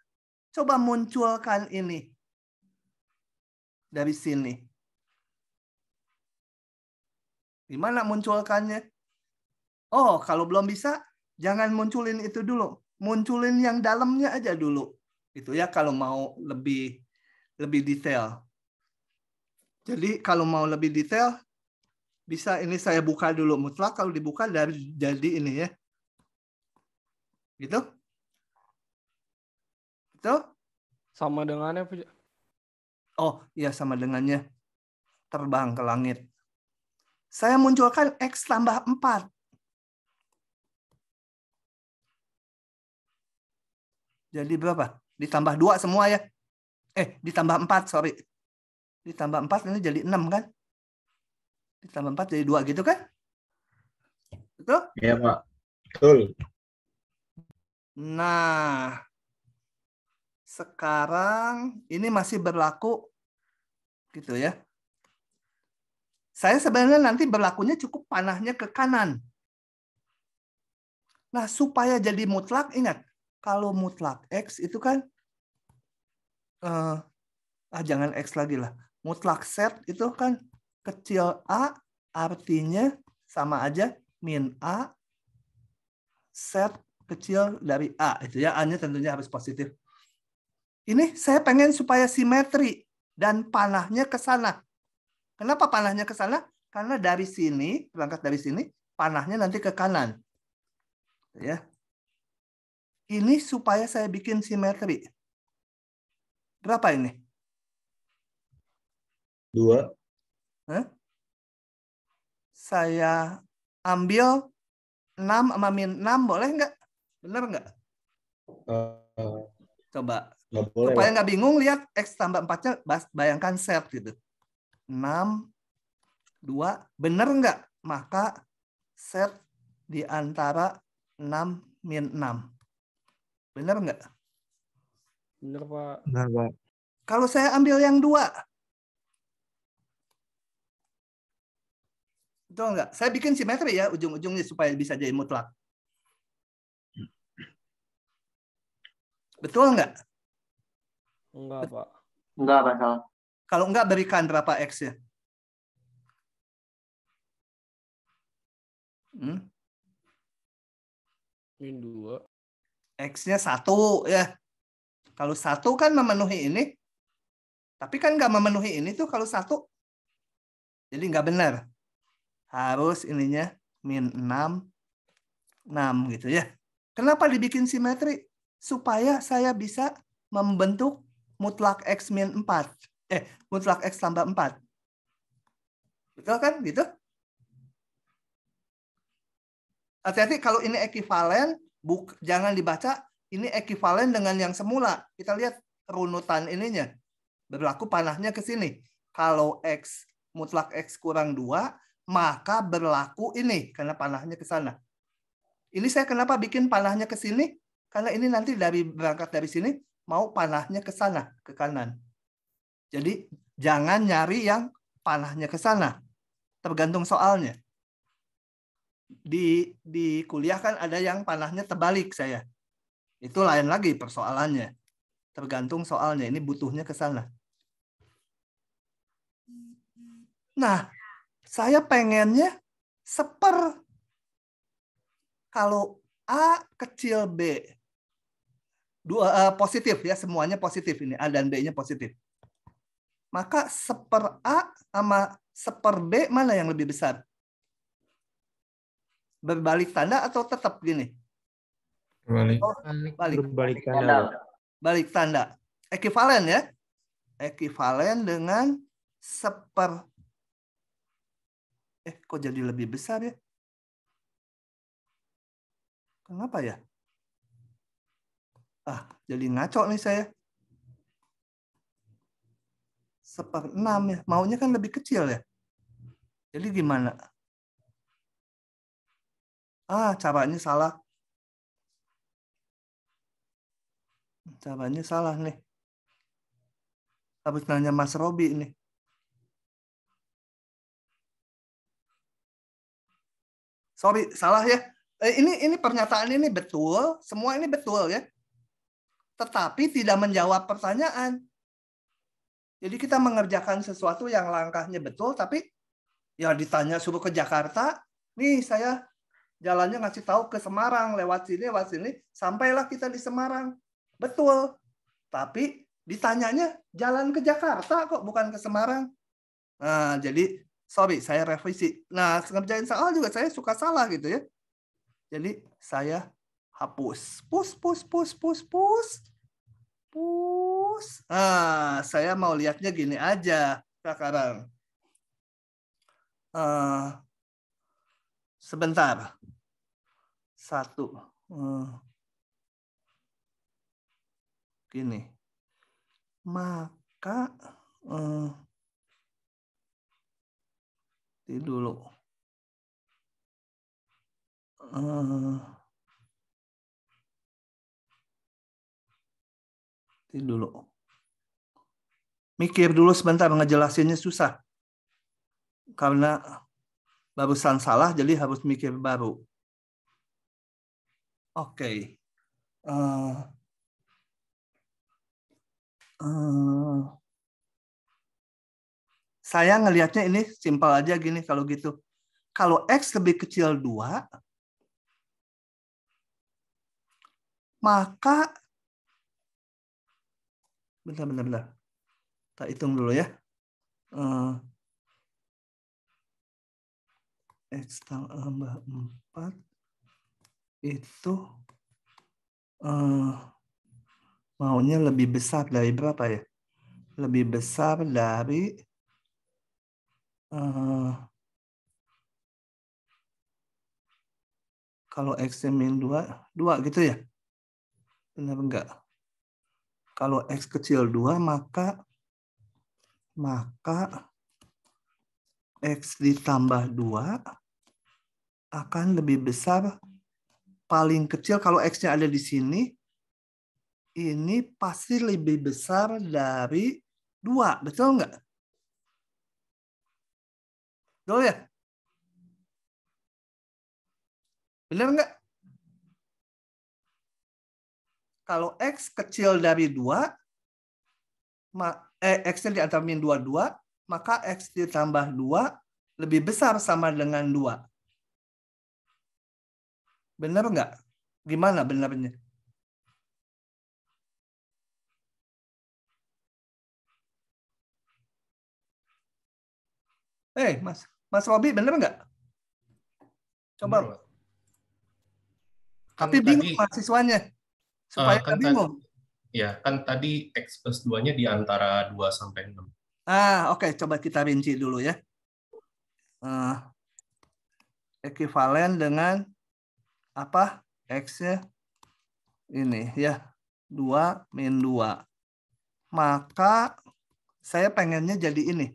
Coba munculkan ini. Dari sini. Gimana munculkannya? Oh, kalau belum bisa, jangan munculin itu dulu. Munculin yang dalamnya aja dulu. Itu ya kalau mau lebih detail. Jadi kalau mau lebih detail, bisa ini saya buka dulu mutlak. Kalau dibuka dari jadi ini ya. Gitu? Itu? Sama dengannya, Pak. Oh, iya sama dengannya. Terbang ke langit. Saya munculkan X tambah 4. Jadi berapa? Ditambah 2 semua ya. Ditambah 4, sorry. Ditambah 4 ini jadi 6 kan? Ditambah 4 jadi 2 gitu kan? Betul? Iya, Pak. Betul. Nah, sekarang ini masih berlaku gitu ya. Saya sebenarnya nanti berlakunya cukup panahnya ke kanan. Nah, supaya jadi mutlak, ingat. Kalau mutlak X itu kan, jangan X lagi lah. Mutlak set itu kan kecil A, artinya sama aja min A, set kecil dari A. Itu ya, A-nya tentunya harus positif. Ini saya pengen supaya simetri dan panahnya ke sana. Kenapa panahnya ke sana? Karena dari sini, berangkat dari sini, panahnya nanti ke kanan. Ya. Ini supaya saya bikin simetri. Berapa ini? 2. Saya ambil 6 sama min 6, boleh nggak? Bener nggak? Coba. Nggak boleh, Supaya Pak. nggak bingung, lihat X tambah 4-nya, bayangkan set gitu. 6, 2, bener nggak? Maka set di antara 6 min 6. Bener nggak? Bener, Pak. Benar, Pak. Kalau saya ambil yang 2. Betul nggak? Saya bikin simetri ya ujung-ujungnya supaya bisa jadi mutlak. Betul nggak? Enggak, Pak. Enggak, Pak, salah. Kalau enggak, berikan berapa X-nya? Min 2. X-nya 1 ya. Kalau 1 kan memenuhi ini. Tapi kan nggak memenuhi ini tuh kalau 1. Jadi nggak benar. Harus ininya min 6, 6 gitu ya. Kenapa dibikin simetri? Supaya saya bisa membentuk mutlak X min 4. Mutlak X tambah 4. Betul kan? Gitu? Hati-hati kalau ini ekivalen, jangan dibaca ini ekivalen dengan yang semula. Kita lihat runutan ininya. Berlaku panahnya ke sini. Kalau X mutlak X kurang 2, maka berlaku ini karena panahnya ke sana. Ini saya kenapa bikin panahnya ke sini? Karena ini nanti berangkat dari sini mau panahnya ke sana, ke kanan. Jadi jangan nyari yang panahnya ke sana. Tergantung soalnya. Di kuliah kan ada yang panahnya terbalik saya. Itu lain lagi persoalannya. Tergantung soalnya. Ini butuhnya ke sana. Nah, saya pengennya seper. Kalau A kecil B. Positif ya, semuanya positif ini. A dan B-nya positif. Maka seper A sama seper B mana yang lebih besar? Berbalik tanda atau tetap gini? Berbalik. Oh, Berbalik tanda. Balik tanda. Ekivalen ya. Ekivalen dengan seper. Kok jadi lebih besar ya? Kenapa ya? Jadi ngaco nih saya. Seper 6 ya. Maunya kan lebih kecil ya. Jadi gimana? Caranya salah. Caranya salah nih. Habis nanya Mas Robi nih. Sorry, salah ya. Ini pernyataan ini betul, semua ini betul ya. Tetapi tidak menjawab pertanyaan. Jadi kita mengerjakan sesuatu yang langkahnya betul, tapi ya ditanya suruh ke Jakarta, nih saya jalannya ngasih tahu ke Semarang, lewat sini, sampailah kita di Semarang. Betul. Tapi ditanyanya jalan ke Jakarta kok, bukan ke Semarang. Nah, jadi sorry, saya revisi. Nah, ngerjain soal juga saya suka salah gitu ya. Jadi saya hapus. Push. Saya mau lihatnya gini aja sekarang. Sebentar. Satu. Gini. Maka ini dulu. Mikir dulu sebentar, ngejelasinnya susah. Karena barusan salah, jadi harus mikir baru. Oke. Saya ngelihatnya ini simpel aja gini kalau gitu. Kalau X lebih kecil 2, maka bentar. Kita hitung dulu ya. X tambah 4 itu maunya lebih besar dari berapa ya? Lebih besar dari kalau X min 2 gitu ya? Benar enggak? Kalau X kecil 2 maka X ditambah 2 akan lebih besar. Paling kecil kalau X-nya ada di sini, ini pasti lebih besar dari 2. Betul enggak? Betul ya? Benar enggak? Kalau X kecil dari 2, X-nya di antara min 2, maka X ditambah 2 lebih besar sama dengan 2. Benar nggak? Gimana benarnya? Mas Robi benar nggak? Coba. Benar, Tapi bingung mahasiswanya. Supaya nggak bingung. Ya, kan tadi X plus 2-nya di antara 2 sampai 6. Oke. Coba kita rinci dulu ya. Ekivalen dengan apa? X-nya ini ya. 2 min 2. Maka saya pengennya jadi ini.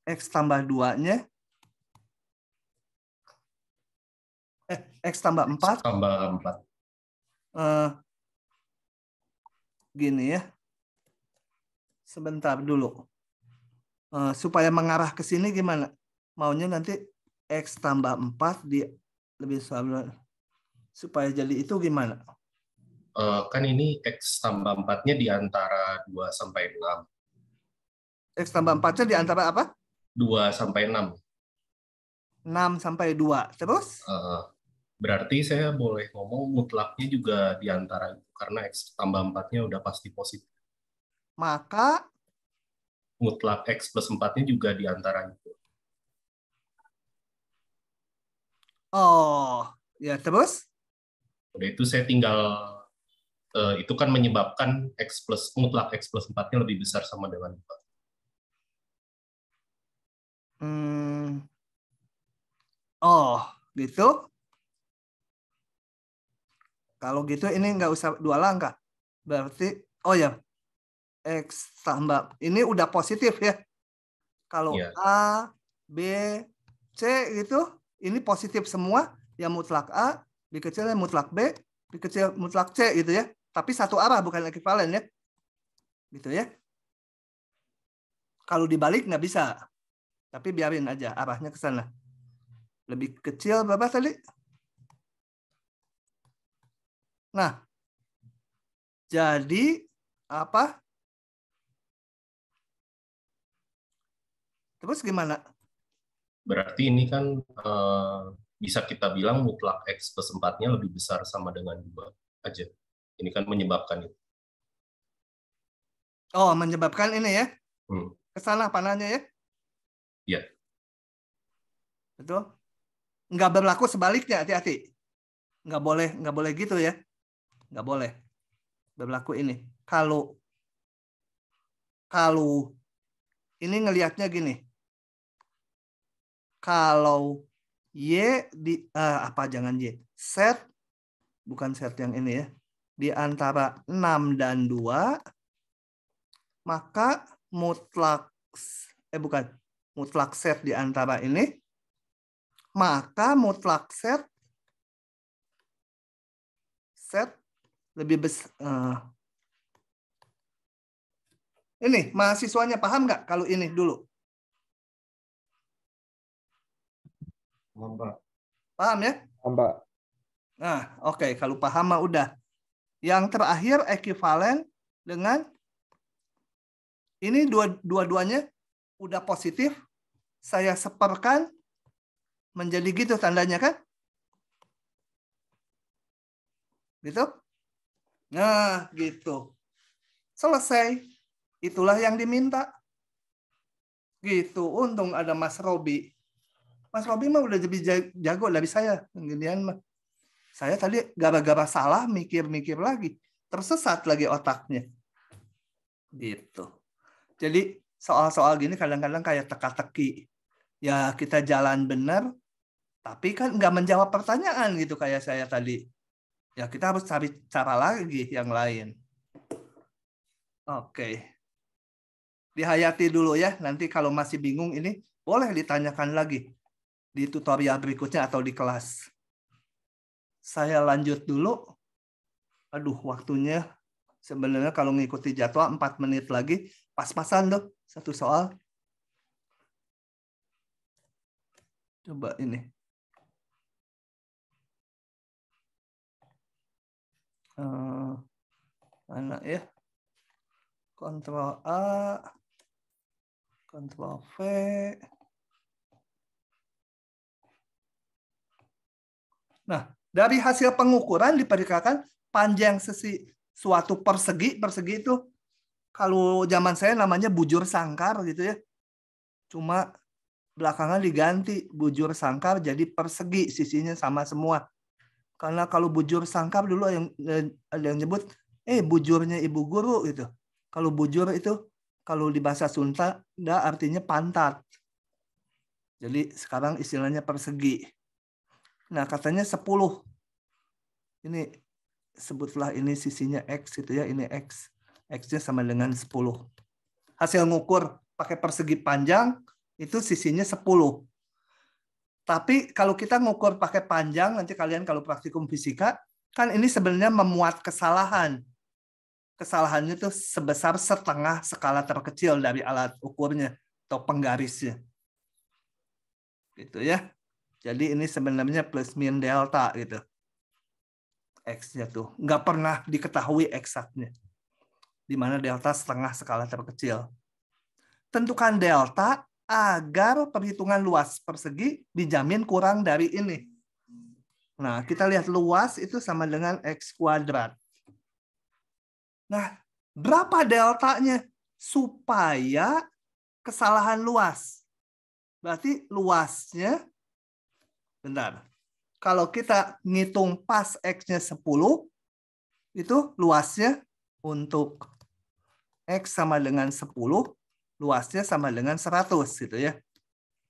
X tambah 2-nya. X tambah 4. Tambah 4. Gini ya. Sebentar dulu. Supaya mengarah ke sini gimana? Maunya nanti X tambah 4 di lebih supaya jadi itu gimana? Kan ini X tambah 4-nya di antara 2 sampai 6. X tambah 4-nya di antara apa? 2 sampai 6. 6 sampai 2. Terus? Berarti saya boleh ngomong mutlaknya juga di antara itu. Karena X tambah 4-nya udah pasti positif. Maka Mutlak X plus 4-nya juga di antara itu. oh, ya terus? Udah itu saya tinggal, itu kan menyebabkan mutlak X plus 4-nya lebih besar sama dengan 2. Oh, gitu. Kalau gitu ini nggak usah 2 langkah. Berarti, oh ya, X tambah, ini udah positif ya. Kalau Iya. A, B, C gitu, ini positif semua. Ya mutlak A, B kecil mutlak B, B kecil mutlak C gitu ya. Tapi satu arah bukan ekuivalen ya. Gitu ya. Kalau dibalik nggak bisa. Tapi biarin aja arahnya ke sana. Lebih kecil berapa tadi? Nah, jadi apa? Terus gimana? Berarti ini kan bisa kita bilang mutlak X plus 4-nya lebih besar sama dengan 2 aja. Ini kan menyebabkan itu. Oh, menyebabkan ini ya? Kesana panahnya ya? Iya. Betul? Nggak berlaku sebaliknya, hati-hati. Nggak boleh gitu ya. Nggak boleh. Berlaku ini. Kalau ini ngelihatnya gini. Kalau Y jangan Y. Set, bukan set yang ini ya. Di antara 6 dan 2, maka mutlak set di antara ini, maka mutlak set lebih besar. Ini mahasiswanya paham nggak kalau ini dulu? Paham ya? Paham, Pak. Nah, oke. Kalau paham mah udah. Yang terakhir ekuivalen dengan ini dua-duanya udah positif. Saya seperkan menjadi gitu tandanya kan? Gitu? Nah, gitu. Selesai. Itulah yang diminta. Gitu. Untung ada Mas Robi. Mas Robi mah udah lebih jago dari saya. Ginian mah. Saya tadi gara-gara salah mikir-mikir lagi. Tersesat lagi otaknya. Gitu. Jadi soal-soal gini kadang-kadang kayak teka-teki. Ya kita jalan benar, tapi kan nggak menjawab pertanyaan gitu kayak saya tadi. Ya kita harus cari cara lagi yang lain. Oke. Dihayati dulu ya. Nanti kalau masih bingung ini boleh ditanyakan lagi di tutorial berikutnya atau di kelas. Saya lanjut dulu. Aduh, waktunya sebenarnya kalau ngikuti jadwal 4 menit lagi. Pas-pasan tuh satu soal. Coba ini. Mana ya? Ctrl A. Ctrl V. Nah, dari hasil pengukuran diperkirakan panjang suatu persegi itu kalau zaman saya namanya bujur sangkar gitu ya. Cuma belakangan diganti bujur sangkar jadi persegi, sisinya sama semua. Karena kalau bujur sangkar dulu ada yang nyebut bujurnya ibu guru gitu. Kalau bujur itu kalau di bahasa Sunda artinya pantat. Jadi sekarang istilahnya persegi. Nah, katanya 10. Ini sebutlah ini sisinya X gitu ya, ini X. X-nya sama dengan 10. Hasil ngukur pakai persegi panjang itu sisinya 10. Tapi kalau kita ngukur pakai panjang, nanti kalian kalau praktikum fisika, kan ini sebenarnya memuat kesalahan. Kesalahannya itu sebesar setengah skala terkecil dari alat ukurnya atau penggarisnya. Gitu ya. Jadi ini sebenarnya plus min delta gitu. X-nya tuh. Nggak pernah diketahui eksaknya. Di mana delta setengah skala terkecil. Tentukan delta agar perhitungan luas persegi dijamin kurang dari ini. Nah, kita lihat luas itu sama dengan X kuadrat. Nah, berapa deltanya supaya kesalahan luas? Berarti luasnya, bentar. Kalau kita ngitung pas X-nya 10, itu luasnya untuk X sama dengan 10, luasnya sama dengan 100 gitu ya.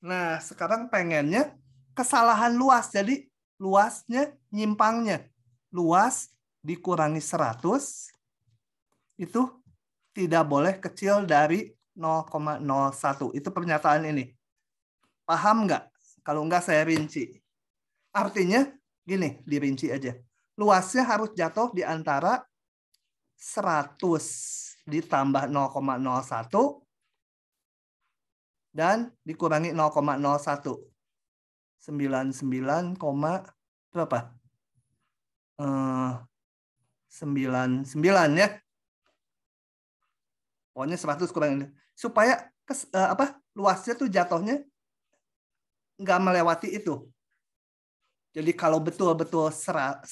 Nah, sekarang pengennya kesalahan luas. Jadi luasnya nyimpangnya. Luas dikurangi 100 itu tidak boleh kecil dari 0,01. Itu pernyataan ini. Paham nggak? Kalau nggak saya rinci. Artinya gini, dirinci aja. Luasnya harus jatuh di antara 100 ditambah 0,01 dan dikurangi 0,01. 99, berapa? 99 ya. Pokoknya 100 kurang ini. Supaya luasnya tuh jatuhnya nggak melewati itu. Jadi kalau betul-betul 10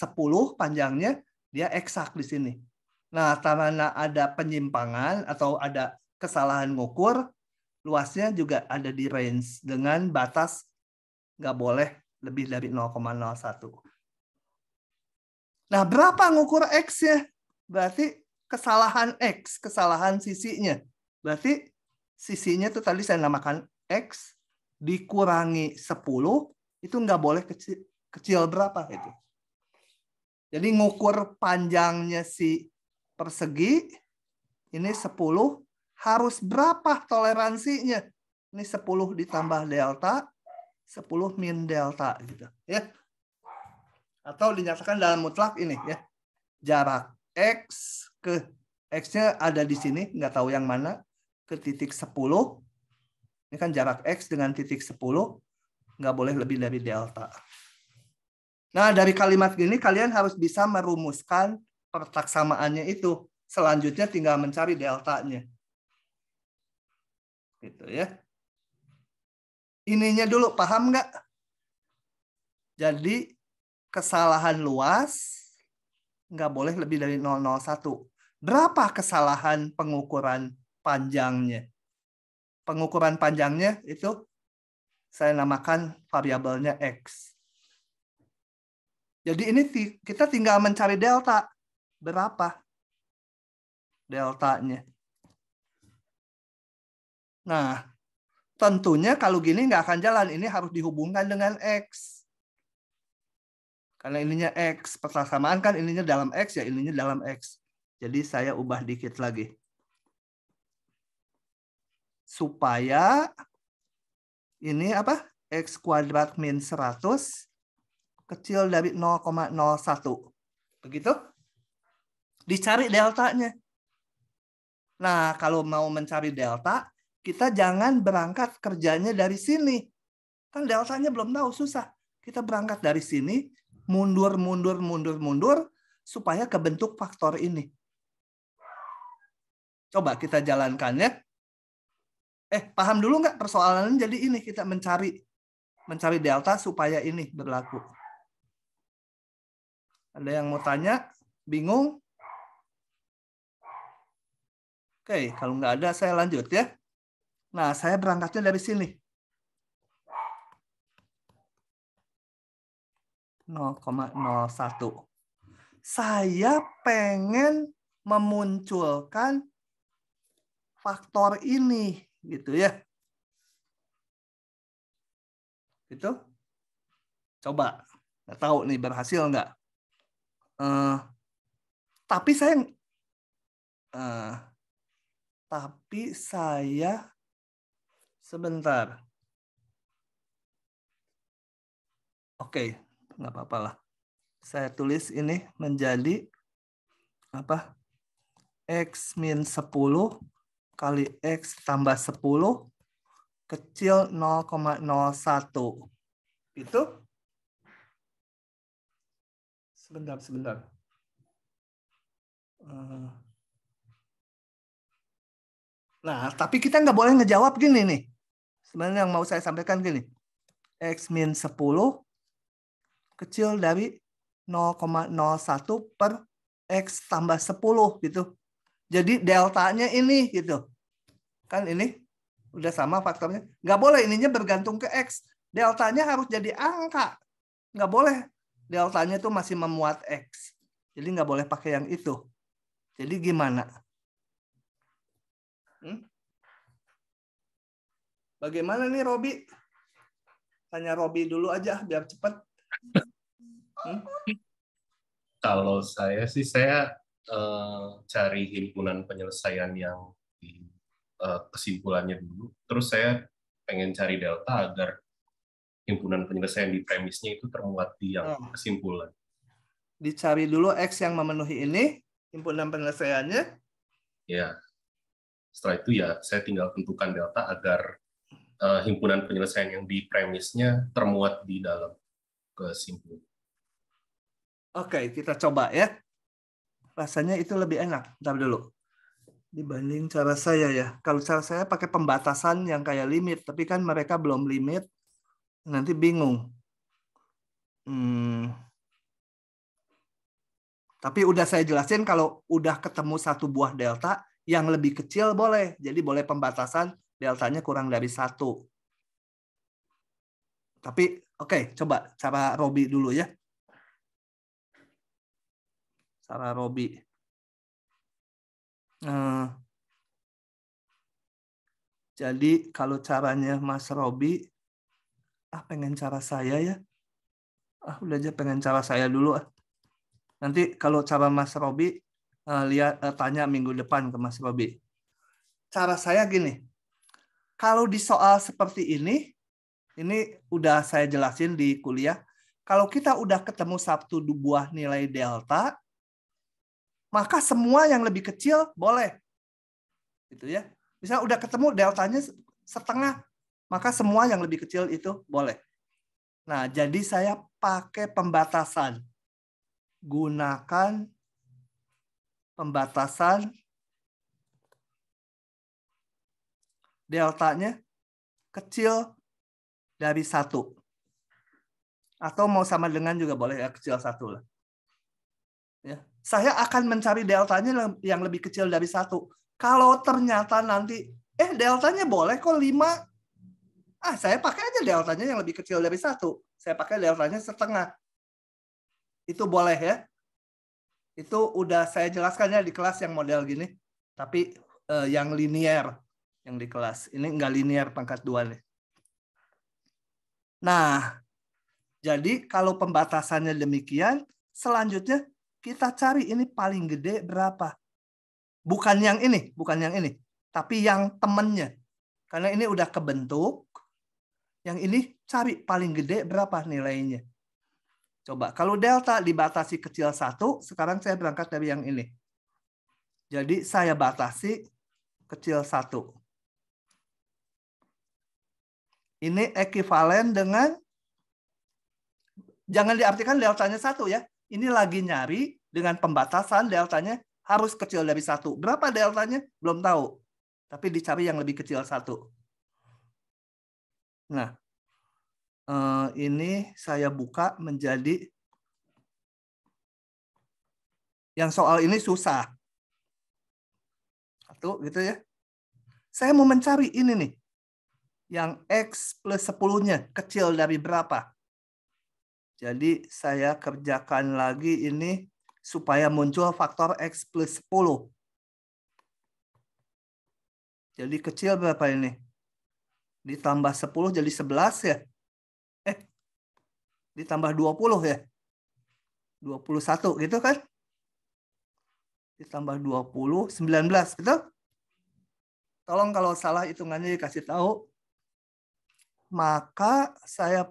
panjangnya, dia eksak di sini. Nah, karena ada penyimpangan atau ada kesalahan ngukur, luasnya juga ada di range dengan batas nggak boleh lebih dari 0,01. Nah, berapa ngukur X-nya? Berarti kesalahan X, kesalahan sisinya. Berarti sisinya itu tadi saya namakan X dikurangi 10, itu nggak boleh kecil berapa itu. Jadi ngukur panjangnya si persegi, ini 10, harus berapa toleransinya? Ini 10 ditambah delta, 10 min delta gitu ya. Atau dinyatakan dalam mutlak ini ya. Jarak X ke X-nya ada di sini, nggak tahu yang mana, ke titik 10. Ini kan jarak X dengan titik 10, nggak boleh lebih dari delta. Nah, dari kalimat gini kalian harus bisa merumuskan pertaksamaannya itu. Selanjutnya tinggal mencari deltanya. Gitu ya. Ininya dulu, paham nggak? Jadi kesalahan luas nggak boleh lebih dari 0,01. Berapa kesalahan pengukuran panjangnya? Pengukuran panjangnya itu saya namakan variabelnya X. Jadi ini kita tinggal mencari delta. Berapa deltanya? Nah, tentunya kalau gini nggak akan jalan. Ini harus dihubungkan dengan X. Karena ininya X. Persamaan kan ininya dalam X, ya ininya dalam X. Jadi saya ubah dikit lagi. Supaya ini apa? X kuadrat min 100 kecil dari 0,01. Begitu? Dicari deltanya. Nah, kalau mau mencari delta, kita jangan berangkat kerjanya dari sini. Kan deltanya belum tahu, susah. Kita berangkat dari sini, mundur, supaya kebentuk faktor ini. Coba kita jalankan ya. Paham dulu nggak persoalannya? Jadi ini kita mencari delta supaya ini berlaku. Ada yang mau tanya? Bingung? Oke, kalau nggak ada saya lanjut ya. Nah, saya berangkatnya dari sini. 0,01. Saya pengen memunculkan faktor ini, gitu ya. Gitu. Coba. Nggak tahu nih berhasil nggak. Tapi saya sebentar. Oke, nggak apa-apa lah. Saya tulis ini menjadi apa? X min 10 kali X tambah 10 kecil 0,01. Itu? Sebentar. Nah, tapi kita nggak boleh ngejawab gini nih. Sebenarnya yang mau saya sampaikan gini. X min 10 kecil dari 0,01 per X tambah 10 gitu. Jadi deltanya ini gitu. Kan ini udah sama faktornya. Nggak boleh ininya bergantung ke X. Deltanya harus jadi angka. Nggak boleh. Deltanya itu masih memuat X. Jadi nggak boleh pakai yang itu. Jadi gimana? Bagaimana nih Robi? Tanya Robi dulu aja biar cepat. Kalau saya sih saya cari himpunan penyelesaian yang di kesimpulannya dulu. Terus saya pengen cari delta agar himpunan penyelesaian di premisnya itu termuat di yang kesimpulan. Dicari dulu X yang memenuhi ini, himpunan penyelesaiannya. Ya. Setelah itu ya saya tinggal tentukan delta agar himpunan penyelesaian yang di premisnya termuat di dalam kesimpulan. Oke, kita coba ya. Rasanya itu lebih enak. Bentar dulu. Dibanding cara saya ya. Kalau cara saya pakai pembatasan yang kayak limit, tapi kan mereka belum limit. Nanti bingung. Tapi udah saya jelasin kalau udah ketemu satu buah delta, yang lebih kecil boleh. Jadi boleh pembatasan deltanya kurang dari 1. Tapi oke, coba cara Robi dulu ya. Cara Robi. Jadi kalau caranya Mas Robi, pengen cara saya ya. Udah aja pengen cara saya dulu. Nanti kalau cara Mas Robi, tanya minggu depan ke Mas Robi. Cara saya gini, kalau di soal seperti ini udah saya jelasin di kuliah, kalau kita udah ketemu satu buah nilai delta, maka semua yang lebih kecil boleh. Gitu ya. Misal udah ketemu deltanya setengah, maka semua yang lebih kecil itu boleh. Nah, jadi saya pakai pembatasan. Gunakan pembatasan deltanya kecil dari 1. Atau mau sama dengan juga boleh ya, kecil 1 lah. Ya. Saya akan mencari deltanya yang lebih kecil dari 1. Kalau ternyata nanti, deltanya boleh kok 5. Saya pakai aja deltanya yang lebih kecil dari 1. Saya pakai deltanya setengah. Itu boleh ya. Itu udah saya jelaskan ya di kelas yang model gini. Tapi yang linier yang di kelas. Ini enggak linier pangkat 2 nih. Nah, jadi kalau pembatasannya demikian, selanjutnya kita cari ini paling gede berapa. Bukan yang ini, tapi yang temennya. Karena ini udah kebentuk. Yang ini cari paling gede berapa nilainya. Coba, kalau delta dibatasi kecil 1, sekarang saya berangkat dari yang ini. Jadi saya batasi kecil 1. Ini ekuivalen dengan, jangan diartikan deltanya 1 ya. Ini lagi nyari dengan pembatasan deltanya harus kecil dari 1. Berapa deltanya? Belum tahu. Tapi dicari yang lebih kecil 1. Nah, ini saya buka menjadi, yang soal ini susah. 1 gitu ya. Saya mau mencari ini nih. Yang X plus 10-nya kecil dari berapa? Jadi saya kerjakan lagi ini supaya muncul faktor X plus 10. Jadi kecil berapa ini? Ditambah 10 jadi 11 ya? ditambah 20 ya. 21 gitu kan? Ditambah 20, 19, betul? Tolong kalau salah hitungannya dikasih tahu. Maka saya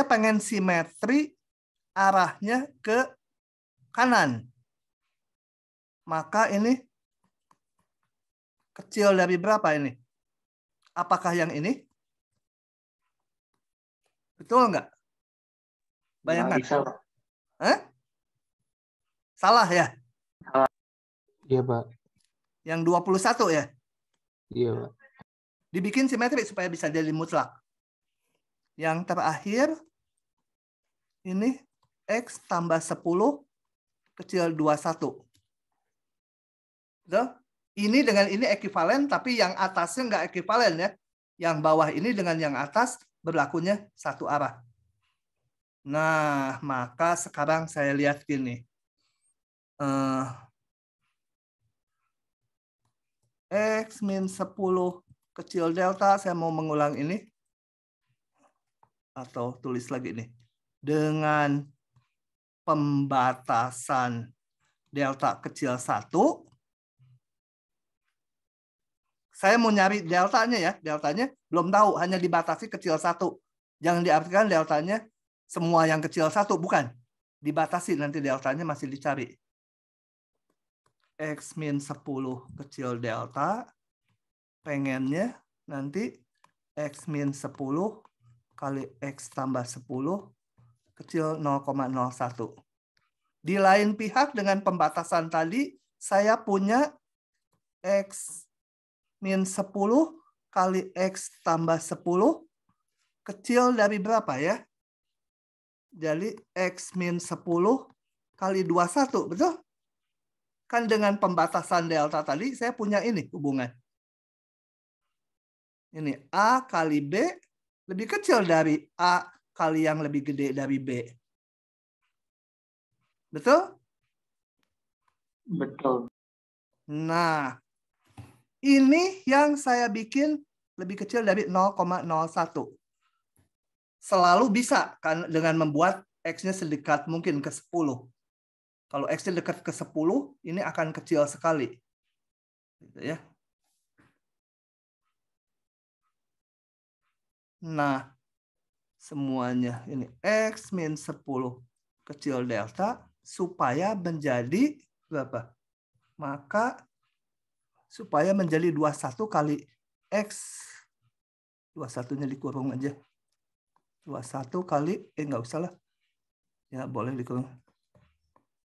pengen simetri arahnya ke kanan. Maka ini kecil dari berapa ini? Apakah yang ini? Betul nggak? Bayangkan. Nggak bisa, Pak. Salah ya? Iya, Pak. Yang 21 ya? Iya, Pak. Dibikin simetri supaya bisa jadi mutlak. Yang terakhir, ini X tambah 10 kecil 21. Betul? Ini dengan ini ekivalen, tapi yang atasnya nggak ekivalen ya. Yang bawah ini dengan yang atas berlakunya satu arah. Nah, maka sekarang saya lihat gini. X min 10 kecil delta, saya mau mengulang ini. Atau tulis lagi ini. Dengan pembatasan delta kecil 1. Saya mau nyari deltanya ya. Deltanya belum tahu, hanya dibatasi kecil 1. Jangan diartikan deltanya semua yang kecil 1, bukan. Dibatasi, nanti deltanya masih dicari. X min 10 kecil delta, pengennya nanti X min 10 kali X tambah 10 kecil 0,01. Di lain pihak dengan pembatasan tadi, saya punya X min 10 kali X tambah 10 kecil dari berapa ya? Jadi X min 10 kali 21, betul? Kan dengan pembatasan delta tadi, saya punya ini hubungan. Ini A kali B lebih kecil dari A kali yang lebih gede dari B. Betul? Betul. Nah, ini yang saya bikin lebih kecil dari 0,01. Selalu bisa kan dengan membuat X-nya sedekat mungkin ke 10. Kalau X-nya dekat ke 10, ini akan kecil sekali. Gitu ya. Nah, semuanya ini X min 10 kecil delta supaya menjadi berapa? Maka supaya menjadi 21 kali X. 21-nya dikurung aja. 21 kali, nggak usah lah. Ya, boleh dikurung.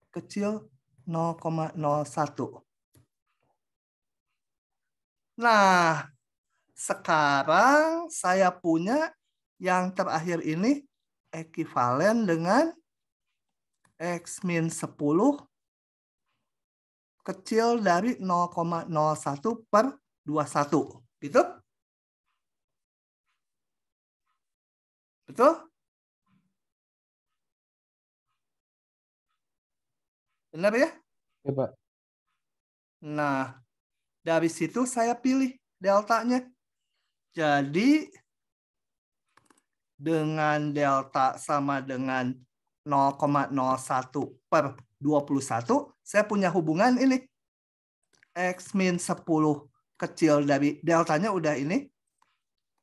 Kecil 0,01. Nah, sekarang saya punya yang terakhir ini ekivalen dengan X min 10 kecil dari 0,01 per 21. Gitu? Betul? Benar ya? Ya, Pak. Nah, dari situ saya pilih deltanya. Jadi, dengan delta sama dengan 0,01 per 21, saya punya hubungan ini. X min 10 kecil dari deltanya udah ini.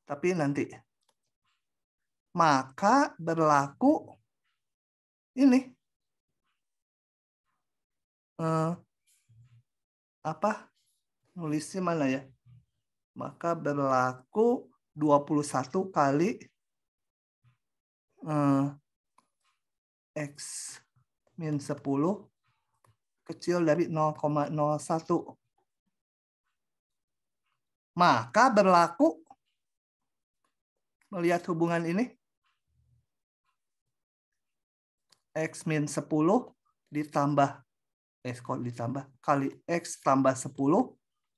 Tapi nanti. Maka berlaku ini. Apa? Nulisnya mana ya? Maka berlaku 21 kali X min 10 kecil dari 0,01. Maka berlaku melihat hubungan ini X min 10 ditambah kali X tambah 10,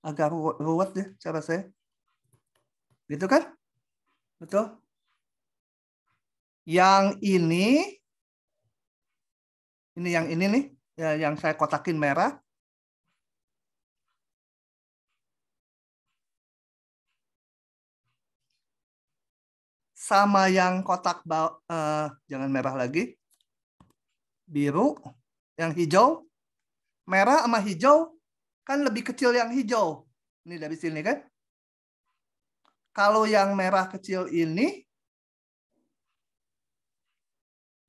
agak ruwet ya cara saya. Gitu kan? Betul? Yang ini yang ini nih, ya, yang saya kotakin merah. sama yang kotak jangan merah lagi. Biru, yang hijau. Merah sama hijau kan lebih kecil yang hijau. Ini dari sini kan. Kalau yang merah kecil ini,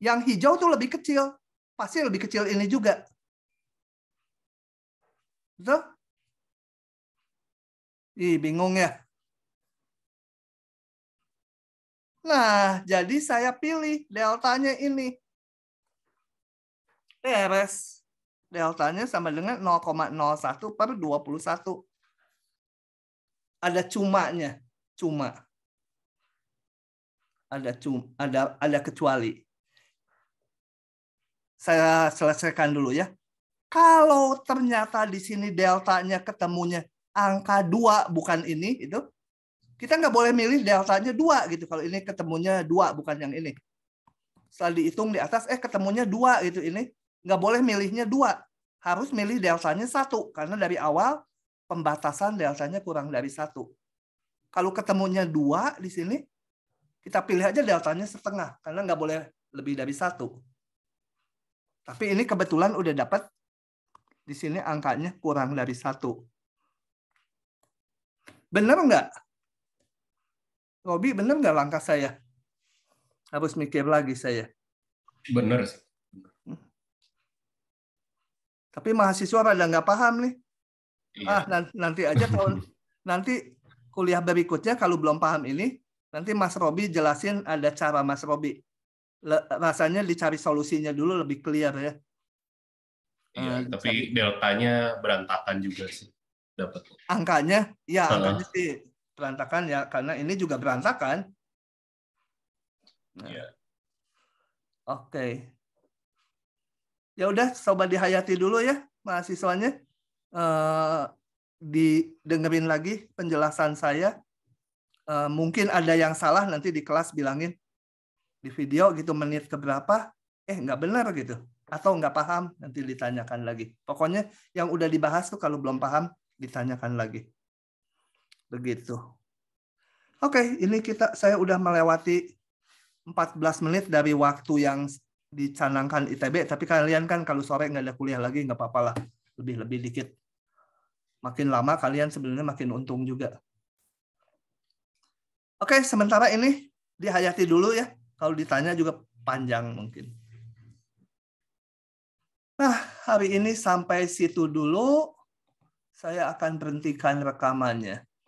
yang hijau tuh lebih kecil. Pasti lebih kecil ini juga. Betul? Ih, bingung ya. Nah, jadi saya pilih deltanya ini. Beres. Deltanya sama dengan 0,01 per 21. Ada cumanya. Cuma. Ada kecuali. Saya selesaikan dulu ya. Kalau ternyata di sini deltanya ketemunya angka 2 bukan ini, itu kita nggak boleh milih deltanya 2 gitu. Kalau ini ketemunya 2 bukan yang ini. Setelah dihitung di atas, ketemunya 2 gitu ini. Nggak boleh milihnya 2. Harus milih deltanya 1. Karena dari awal pembatasan deltanya kurang dari 1. Kalau ketemunya 2 di sini, kita pilih aja deltanya setengah. Karena nggak boleh lebih dari 1. Tapi ini kebetulan udah dapat di sini angkanya kurang dari 1. Bener nggak? Robi, bener nggak langkah saya? Harus mikir lagi saya. Bener sih. Tapi mahasiswa pada nggak paham nih. Iya. Nanti aja nanti kuliah berikutnya kalau belum paham ini, nanti Mas Robi jelasin ada cara Mas Robi. Rasanya dicari solusinya dulu lebih clear ya. Iya, tapi deltanya berantakan juga sih. Dapat. Angkanya sih berantakan ya, karena ini juga berantakan. Nah. Iya. Oke. Ya udah, coba dihayati dulu ya mahasiswanya. Didengerin lagi penjelasan saya. Mungkin ada yang salah, nanti di kelas bilangin di video gitu menit keberapa. Nggak benar gitu. Atau nggak paham, nanti ditanyakan lagi. Pokoknya yang udah dibahas tuh kalau belum paham, ditanyakan lagi. Begitu. Oke, ini saya udah melewati 14 menit dari waktu yang dicanangkan ITB, tapi kalian kan kalau sore nggak ada kuliah lagi, nggak apa-apa lah. Lebih dikit. Makin lama kalian sebenarnya makin untung juga. Oke, sementara ini dihayati dulu ya. Kalau ditanya juga panjang mungkin. Nah, hari ini sampai situ dulu. Saya akan berhentikan rekamannya.